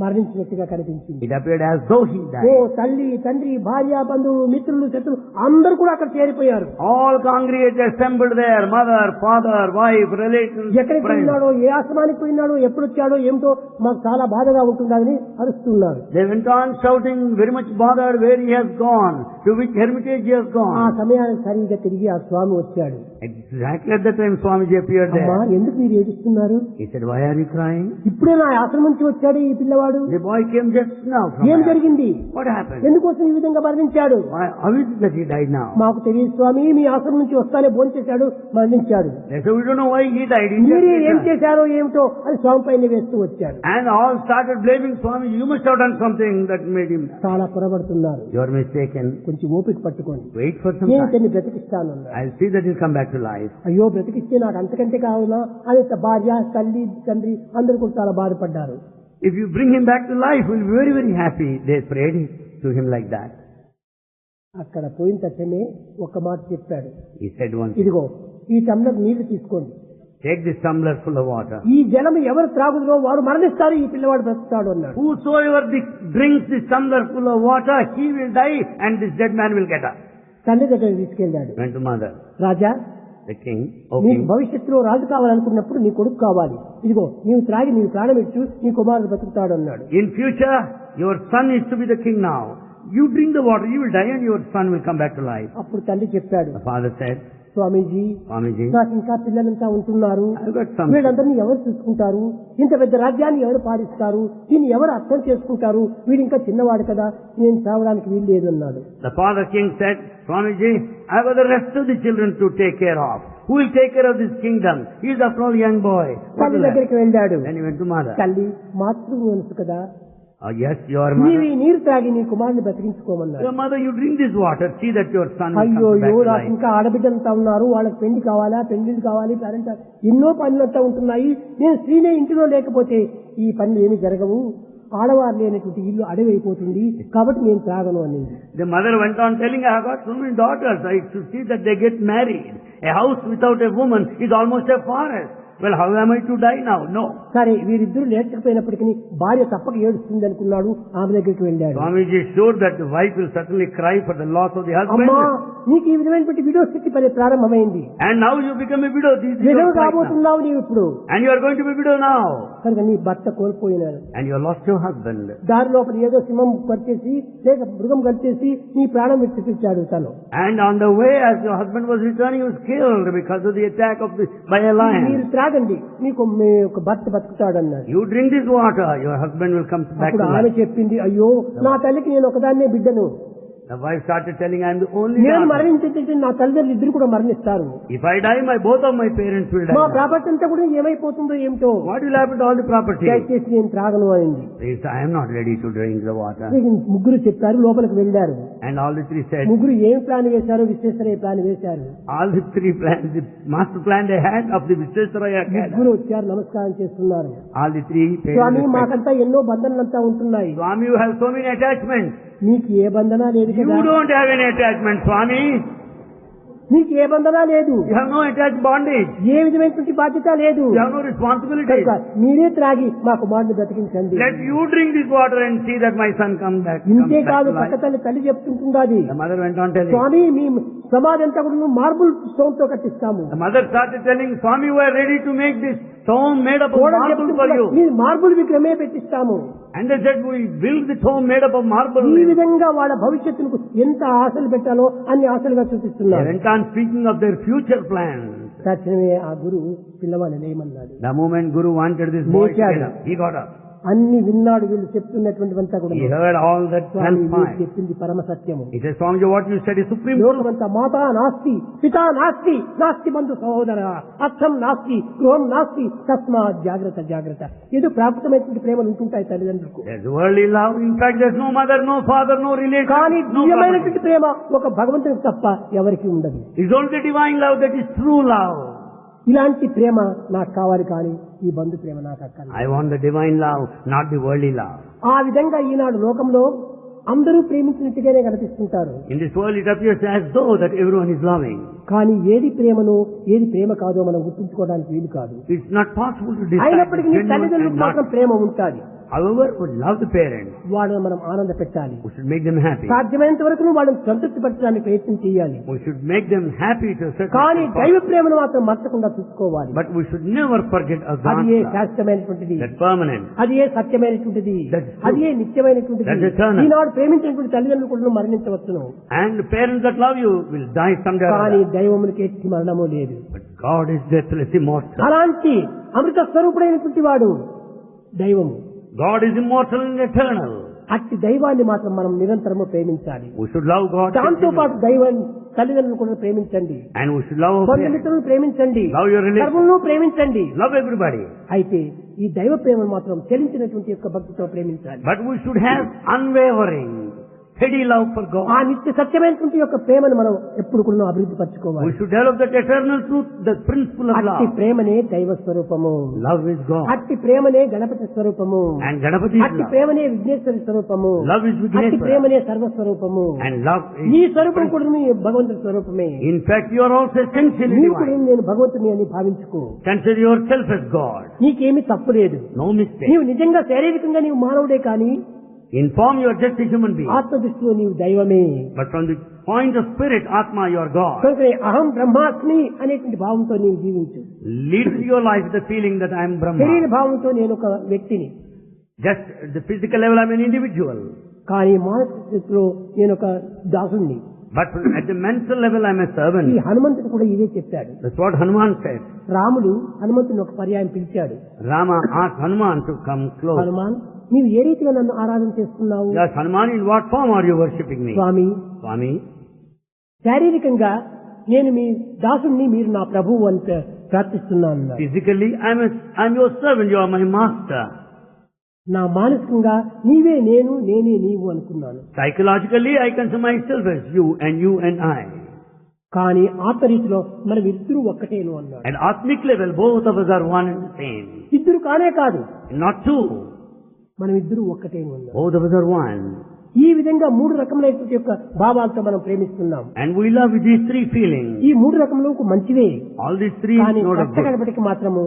మరణించినట్టుగా కనిపించింది. It appeared as though he oh died. తల్లి, తండ్రి, భార్య, బంధువులు, మిత్రులు, శత్రులు అందరూ కూడా అక్కడ చేరిపోయారు. All congregate assembled there, mother, father, wife, relations, ఎక్కడికి friends. పోయినాడో, ఏ ఆశ్రమానికి పోయినాడో, ఎప్పుడు వచ్చాడో ఏమిటో మాకు చాలా బాధగా ఉంటుందని అరుస్తున్నారు. They went on shouting, very much bothered where he has gone, to which hermitage he has ఆ gone. సమయానికి సరిగ్గా తిరిగి ఆ స్వామి వచ్చాడు. Exactly at the time Swamiji appeared అమ్మా, there. ఎందుకు మీరు ఏడుస్తున్నారు? He said, why are you crying? ఇప్పుడే నా ఆశ్రమం నుంచి వచ్చాడు ఈ పిల్లవాడు. The boy came just now from ఏం there. జరిగింది? What happened? ఎందుకోసం ఈ విధంగా మరణించాడు? How is it that he died now? మాకు తెలియదు స్వామి, మీ ఆశ్రమం నుంచి వస్తానే భోంచేశాడు, మరణించాడు. They said, we don't know why he died. He just మీరే ఏం returned. చేశారో ఏమిటో అని స్వామి పైన వేస్తూ వచ్చాడు. And all started blaming Swami. You must have done something that made him. చాలా పొరబడుతున్నారు. You are mistaken. కొంచెం ఓపిక పట్టుకోండి, Wait for some నేను time. ఇతన్ని బ్రతికిస్తాను అన్నాడు. I'll see that he'll come back to life. అయ్యో బ్రతికిస్తే నాకు అంతకంటే కావాలా అని భార్య, తల్లి, తండ్రి అందరూ కూడా చాలా బాధపడ్డారు. If you bring him back to life, we'll be very, very happy. They prayed to him like that. అక్కడ పోయిన తక్షణమే ఒక మాట చెప్పాడు. He said one thing. ఇదిగో ఈ టంబ్లర్ నీళ్లు తీసుకోండి. Take this tumbler full of water. ఈ జలం ఎవరు త్రాగుదో వారు మరణిస్తారు, ఈ పిల్లవాడు బ్రతుకుతాడు అన్నాడు. Whosoever drinks this tumbler full of water, he will die and this dead man will get up. తండ్రి దగ్గరికి తీసుకెళ్ళాడు. Went to mother. Raja, The king, O నీకు king, భవిష్యత్తులో రాజు కావాలనుకున్నప్పుడు నీ కొడుకు కావాలి. ఇదిగో నీవు త్రాగి నీవు ప్రాణం ఇచ్చు, నీ కుమారుడు బ్రతుకుతాడు అన్నాడు. in future, your son is to be the king now. You drink the water, you will die and your son will come back to life. అప్పుడు తండ్రి చెప్పాడు, The father said, Swamiji, Swamiji, నాకు ఇంకా పిల్లలంతా ఉంటున్నారు, I've got some. వీళ్ళందరినీ ఎవరు చూసుకుంటారు? ఇంత పెద్ద రాజ్యాన్ని ఎవరు పాలిస్తారు? దీన్ని ఎవరు అర్థం చేసుకుంటారు? వీడు ఇంకా చిన్నవాడు కదా, నేను చావడానికి వీలు లేదు అన్నాడు. The father king said, Swamiji, I have the rest of the children to take care of. Who will take care of this kingdom? He is after all young boy. What తల్లి will happen? దగ్గరికి వెళ్ళాడు. Then he went to mother. తల్లి, మాతృ మనసు కదా, Yes, your నీవు mother. ఈ నీరు త్రాగి నీ కుమారుని బ్రతికించుకోమన్నాడు. Your mother, you drink this water. See that your son will అయ్యో come back to నాకు life. ఇంకా ఆడబిడ్డలంతా ఉన్నారు, వాళ్ళకి పెళ్లి కావాలా, పెళ్లిళ్ళు కావాలి, పేరెంట్ ఎన్నో పనులంతా ఉంటున్నాయి. నేను స్త్రీనే ఇంటిలో లేకపోతే ఈ పనులు ఏమి జరగవు. ఆడవారు లేనటువంటి ఇల్లు అడవి అయిపోతుంది, కాబట్టి నేను త్రాగను అనేది. The mother went on telling, I have got so many daughters. I should see that they get married. A house without a woman is almost a forest. Well, how am I to die now? No. సరే, వీరిద్దరూ లేచకపోయినప్పటికీ భార్య తప్పక ఏడుస్తుంది అనుకున్నాడు. ఆమె దగ్గరికి వెళ్ళాడు. Swamiji is sure that the wife will certainly cry for the loss of the husband. అమ్మా, నీకు ఈ విధమైనటువంటి విడో స్థితి పని ప్రారంభమైంది. And now you become a widow. This is విడవ your plight now. కాబోతున్నావు నీవు ఇప్పుడు. And you are going to be a widow now. కనుక నీ భర్త కోల్పోయినాడు. And you have lost your husband. దారి లోపల ఏదో సింహం కలిచేసి లేక మృగం కలిచేసి నీ ప్రాణం విడిచిపించాడు తను. And on the way, as your husband was returning, he was killed because of the attack by a lion. మీరు త్రాగండి, నీకు మీ యొక్క భర్త బతుకుతాడు అన్నాడు. You drink this water, your husband will come back అప్పుడు to ఆమె life. చెప్పింది, అయ్యో నా తల్లికి నేను ఒకదాన్నే బిడ్డను, The wife started telling, I am the only నేను daughter. మరణించే నా తల్లిదండ్రులు ఇద్దరు కూడా మరణిస్తారు. If I die, both of my parents will మా die. ప్రాపర్టీ అంతా కూడా ఏమైపోతుందో ఏమిటో, What will happen to all the property? దయచేసి నేను త్రాగను అయింది. He said, I am not ready to drink the water. ముగ్గురు చెప్పారు, లోపలికి వెళ్ళారు. And all the three said, ముగ్గురు ఏం ప్లాన్ వేశారో విశ్వేశ్వరయ్య ప్లాన్ వేశారు. all the three plans, the master plan they had of the Visvesvaraya Academy. ముగ్గురు వచ్చారు, నమస్కారం చేస్తున్నారు. All the three paid Swamy, respect. మాకంతా ఎన్నో బంధనలంతా ఉంటున్నాయి, Swami, you have so many attachments. నీకు ఏ బంధన లేదు You కదా, don't have any attachment, Swami. నీకు ఏ బంధన లేదు, You have no attached bondage. ఏ విధమైనటువంటి బాధ్యత లేదు. You have no responsibility. కనుక మీరే త్రాగి మా కుమారుని బ్రతికించండి. Let you drink this water and see that my son comes back ఇంతే to కాదు, life. పక్క తల్లి చెప్తుంటున్నది, The mother went on telling. స్వామి మీ సమాధి అంతా కూడా మార్బుల్ స్టోన్ తో కట్టిస్తాము. The mother started telling, Swami, we are ready to make this stone made up of కూడా marble for you. మీ మార్బుల్ విగ్రహమే పెట్టిస్తాము. And they said, we build the tomb made up of marble. ఈ విధంగా వాళ్ళ భవిష్యత్తుకు ఎంత ఆశలు పెట్టాలో అన్ని ఆశలుగా They చూపిస్తున్నారు. went on speaking of their future plans. తక్షణమే ఆ గురువు పిల్లవాడిని లేమన్నాడు. The moment Guru wanted this boy to లేచాడు. get up, he got up. అన్ని విన్నాడు వీళ్ళు చెప్తున్నటువంటివంతా కూడా. He heard all that స్వామి మీరు transpired. చెప్పింది పరమ సత్యము. He said, Swamiji, what you said is supreme truth. లోకమంతా మాతా నాస్తి పితా నాస్తి నాస్తి బంధు సహోదర అర్థం నాస్తి గృహం నాస్తి తస్మాత్ జాగ్రత్త జాగ్రత్త. ఏదో ప్రాకృతమైనటువంటి ప్రేమలు ఉంటుంటాయి తల్లిదండ్రులకు. There's worldly love. In fact, there's no mother, no father, no relation. కానీ no దివ్యమైనటువంటి ప్రేమ ఒక భగవంతునికి తప్ప ఎవరికి ఉండదు. It's only the divine love that is true love. ఇలాంటి ప్రేమ నాకు కావాలి, కానీ ఈ బంధు ప్రేమ నాకు అక్కర్లేదు. I want the divine love, not the worldly love. ఆ విధంగా ఈనాడు లోకంలో అందరూ ప్రేమించినట్టుగానే కనిపిస్తుంటారు. In this world, it appears as though that everyone is loving. కానీ ఏది ప్రేమనో ఏది ప్రేమ కాదో మనం గుర్తించుకోవడానికి వీలు కాదు. It's not possible to decide. అయినప్పటికీ నీ genuine తల్లిదండ్రులకు and మాత్రం not. ప్రేమ ఉంటుంది. However, we love the parents. వాళ్ళని మనం ఆనంద పెట్టాలి. We should make them happy. సాధ్యమైనంత వరకు వాళ్ళని సంతృప్తి పరచడానికి ప్రయత్నం చేయాలి. We should make them happy to a certain కానీ extent. దైవ ప్రేమను మాత్రం మర్చకుండా చూసుకోవాలి. But we should never forget అది God's A love. శాశ్వతమైనటువంటిది, That's permanent. అది ఏ సత్యమైనటువంటిది, That's true. అది ఏ నిత్యమైనటువంటిది. That's eternal. ఈనాడు ప్రేమించినటువంటి తల్లిదండ్రులు కూడా మరణించవచ్చును. And the parents that love you will die someday or కానీ other. దైవమునికి ఎట్టి మరణము లేదు. But God is deathless, immortal. అలాంటి అమృత స్వరూపుడైనటువంటి వాడు దైవము. God is immortal and eternal. అట్టి దైవాన్ని మాత్రం మనం నిరంతరము ప్రేమించాలి. We should love God. దాంతో పాటు దైవాన్ని తల్లిదండ్రులను కూడా ప్రేమించండి. And we should love our parents. బంధుమిత్రులను ప్రేమించండి. Love your relations. సర్వులను ప్రేమించండి. Love everybody. అయితే ఈ దైవ ప్రేమను మాత్రం చెలించినటువంటి యొక్క భక్తితో ప్రేమించాలి. But we should have unwavering, steady love for God. ఆ నిత్య సత్యమైనటువంటి యొక్క ప్రేమను మనం ఎప్పుడు కూడా అభివృద్ధి We పరచుకోవాలి. should develop that eternal truth, the principle of అట్టి love. ప్రేమనే దైవ స్వరూపము. Love is God. అట్టి ప్రేమనే గణపతి స్వరూపము. And Ganapati is అట్టి love. ప్రేమనే విఘ్నేశ్వరి స్వరూపము. Love is అట్టి Vigneshwara. ప్రేమనే సర్వస్వరూపము. And love నీ is... స్వరూపం కూడా నీ భగవంతుడి స్వరూపమే. In fact, you are also essentially నీవు కూడా divine. నేను భగవంతుని అని భావించుకో. Consider yourself as God. నీకేమీ తప్పు లేదు. No mistake. నీవు నిజంగా శారీరకంగా నీవు మానవుడే కానీ In form, you are just a human being. ఆత్మ దృష్టిలో నీవు దైవమే. But from the point of spirit, Atma, you are God. కనుక అహం బ్రహ్మాస్మి అనేటువంటి భావంతో నీవు జీవించు. Lead your life with the feeling that I am శరీర Brahma. భావంతో నేను ఒక వ్యక్తిని, Just at the physical level, I am an individual. కానీ మానసిక స్థితిలో నేను ఒక దాసుణ్ణి. But at the mental level, I am a ఈ servant. హనుమంతుడు కూడా ఇదే చెప్పాడు. That's what Hanuman said. రాముడు హనుమంతుని ఒక పర్యాయం పిలిచాడు. Rama asked Hanuman to come close. Hanuman, నీవు ఏ రీతిగా నన్ను ఆరాధన చేస్తున్నావు? Yes, Hanuman, in what form are you worshipping me? Swamy, Swami, శారీరకంగా నేను మీ దాసుణ్ణి, మీరు నా ప్రభువు అని ప్రార్థిస్తున్నాను. physically, I am your servant, you are my master. నా మానసికంగా నీవే నేను, నేనే నీవు అనుకున్నాను. Psychologically, I consider myself as you and I. కానీ ఆత్మరీతిలో మనం ఇద్దరు ఒక్కటేను అన్నాడు. At Atmic level, both of us are one and the same. ఇద్దరు కానే కాదు, Not two. మనం ఇద్దరు ఒక్కటేను అన్నాడు. Both of us are one. ఈ విధంగా మూడు రకములైన యొక్క భావాలతో మనం ప్రేమిస్తున్నాం. And we love with these three feelings. ఈ మూడు రకములకు మంచివే. All these three కానీ note of సత్య good. గడపటికి మాత్రము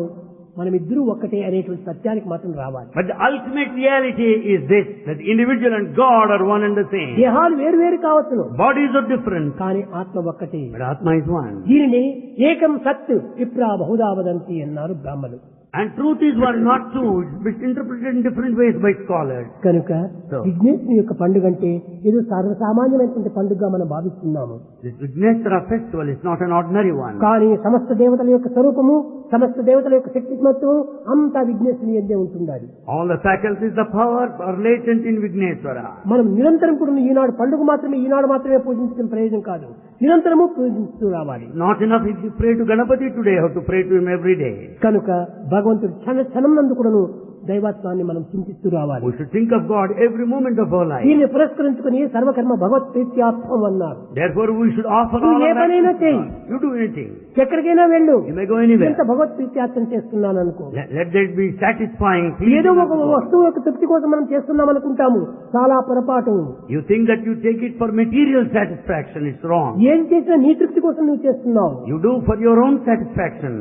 మనం ఇద్దరు ఒక్కటే అనేటువంటి సత్యానికి మాత్రం రావాలి. But the ultimate reality is this, that the individual and God are one and the same. దేహాలు వేరు వేరు కావచ్చును, Bodies are different, కానీ ఆత్మ ఒక్కటే. but Atma is one. దీనిని ఏకం సత్ విప్రా బహుదా వదంతి అన్నారు బ్రాహ్మణులు. And truth is one, not two. It's interpreted in different ways by scholars. కనుక So. విఘ్నేశ్వరి యొక్క పండుగ అంటే ఏదో సర్వసామాన్యమైనటువంటి పండుగగా మనం భావిస్తున్నాము. This Vigneshwara festival is not an ordinary one. కానీ సమస్త దేవతల యొక్క స్వరూపము, సమస్త దేవతల యొక్క శక్తిమత్వం అంతా విఘ్నేశ్వరి ఎందే ఉంటుండాలి. All the faculties, the power are latent in Vigneshwara. మనం నిరంతరం కూడా ఈనాడు పండుగ మాత్రమే, ఈనాడు మాత్రమే పూజించడం ప్రయోజనం కాదు, నిరంతరము పూజిస్తూ రావాలి. Not enough if you pray to Ganapati today, you have to pray to him every day. కనుక భగవంతుడు క్షణం నందు కూడాను దైవత్వాన్ని మనం చింతిస్తూ రావాలి. We should think of God every moment of our life. దీన్ని పురస్కరించుకుని సర్వకర్మ భగవత్ ప్రీత్యార్థం అన్నారు. Therefore, we should offer నువ్వు all ఏ of that. పనైనా to చేయి, God. You do anything. ఎక్కడికైనా వెళ్ళు, You may go anywhere. ఎంత భగవత్ ప్రీత్యార్థం చేస్తున్నాను అనుకో. Let that be satisfying. ఏదో pleasing ఒక unto God. వస్తువు యొక్క తృప్తి కోసం మనం చేస్తున్నాం అనుకుంటాము, చాలా పొరపాటు. You think that you take it for material satisfaction. It's wrong. ఏం చేసినా నీ తృప్తి కోసం నువ్వు చేస్తున్నావు, You do for your own satisfaction,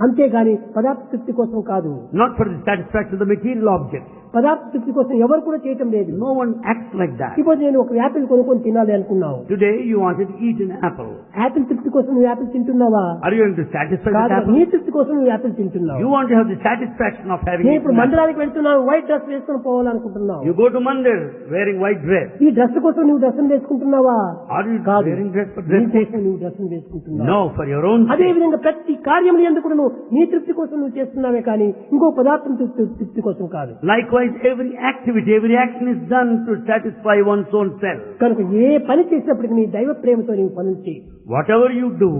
అంతేగాని పదార్థ తృప్తి కోసం కాదు. not for the satisfaction of the material object. పదార్థ తృప్తి కోసం ఎవరు కూడా చేయటం లేదు. No one acts like that. ఇప్పుడు నేను ఒక యాపిల్ కొనుక్కొని తినాలి అనుకున్నావు, Today you wanted to eat an apple. Apple తృప్తి కోసం నువ్వు యాపిల్ తింటున్నావా? Are you going to satisfy కాదు, that నీ apple? తృప్తి కోసం నువ్వు యాపిల్ తింటున్నావు. You want to have the satisfaction of having నేను eaten ఇప్పుడు an apple. మందిరానికి వెళ్తున్నావు, వైట్ డ్రెస్ వేసుకుని పోవాలనుకుంటున్నావు. You go to Mandir wearing white dress. ఈ డ్రెస్ కోసం నువ్వు డ్రెస్ వేసుకుంటున్నావా? Are you కాదు, wearing dress for నీ dress sake? కోసం నువ్వు dress వేసుకుంటున్నావు. No, for your own అదే sake. విధంగా ప్రతి కార్యములు ఎందుకు నీ తృప్తి కోసం నువ్వు చేస్తున్నావే కానీ ఇంకో పదార్థం తృప్తి కోసం కాదు. Likewise, every activity, every action is done to satisfy one's own self. కనుక ఏ పని చేసినప్పటికీ నీ దైవ ప్రేమతో నీవు పనులు చేయి. Whatever you do,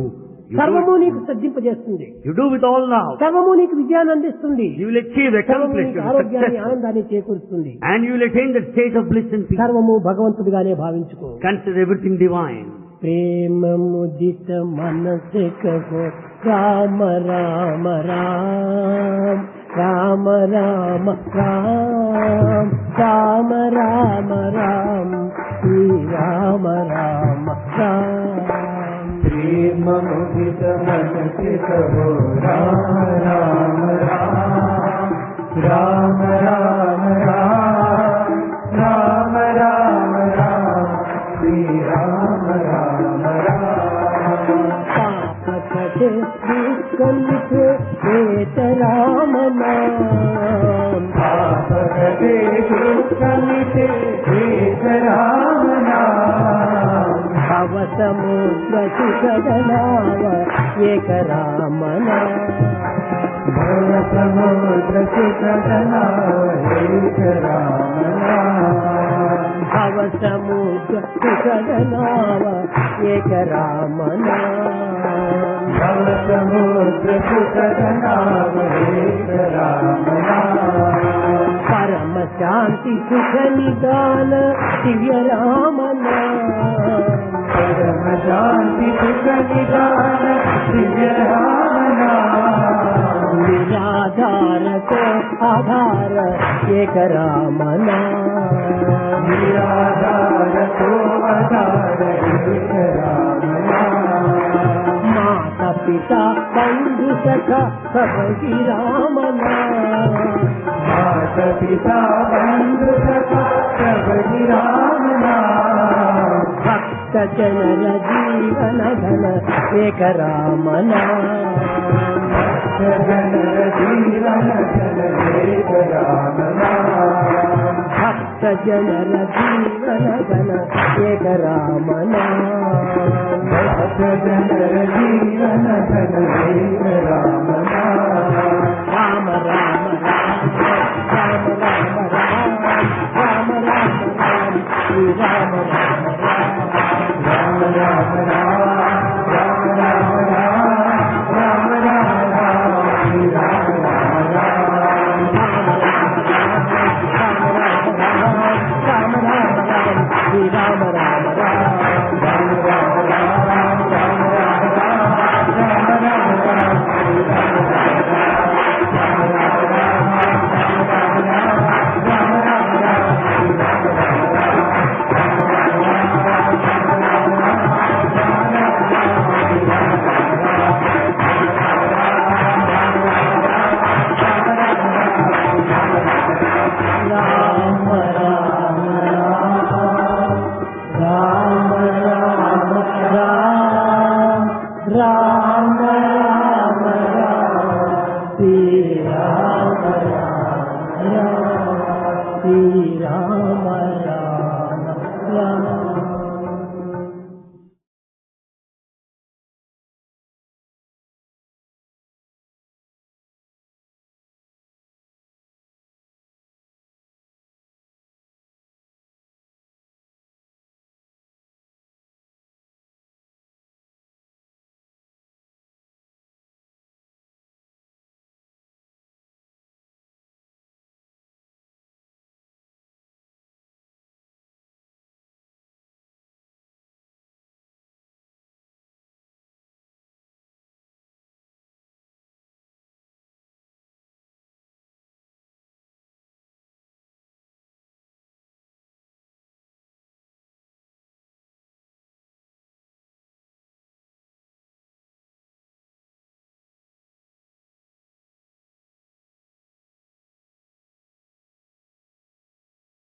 సర్వము నీకు సిద్ధింపజేస్తుంది. you do with all love. సర్వము నీకు విజయాన్ని అందిస్తుంది. You will achieve, accomplish, you will ఆరోగ్యాన్ని success. ఆనందాన్ని చేకూరుస్తుంది. And you will attain the state of bliss and peace. సర్వము భగవంతుడిగానే భావించుకో. Consider everything divine. ప్రేమ ముదిత మనసే కహో రామ రామ రామ రామ రామ రామ రామ రామ రామ శ్రీ రామ రామ రామ. ప్రేమ ముదిత మనసే కహో రామ రామ రామ రామ రామ రామ రామ రామ రామ శ్రీ రామ రామ రామ. పాప కటే దుఃఖలితే ఏత రామ నామ. పాప కటే దుఃఖలితే ఏత రామ నామ. భవ సముద్ర సుఖదనావ ఏక రామ నామ. భవ సముద్ర సుఖదనావ ఏక రామ నామ. భవ సముద్ర సుఖదనావ ఏక రామ నామ. భవ సముద్ర సుఖదనావ ఏక రామ నామ. పరమ శాంతి సుఖ నిదాన దివ్య రామ నామ. పరమ శాంతి సుఖ నిదాన దివ్య రామ నామ. నిరాధార కో ఆధార ఏక రామ నామ. నిరాధార కో ఆధార ఏక రామ నామ. మాత పిత బంధు సఖ సభి రామ నామ. మాత పితా బంధు సఖా సభి రామ నామ. భక్త జనర జీవన ధన ఏక రామ నామ. జనర జీవన ధన ఏక రామ నామ. భక్త జనర జీవన ధన ఏక రామ నామ. భక్త జనర జీవన ధన ఏక రామ నామ. రామ రామ రామ రామ రామ రామ రామ రామ రామ శ్రీ రామ రామ రామ. రామ రామ రామ రామ రామ రామ రామ రామ రామ శ్రీ రామ రామ రామ. రామ రామ రామ శ్రీ రామ రామ రామ. రామ రామ రామ రామ రామ రామ రామ రామ శ్రీ రామ రామ రామ. రామ రామ రామ రామ రామ రామ రామ శ్రీ రామ రామ రామ. రామ రామ రామ రామ రామ రామ రామ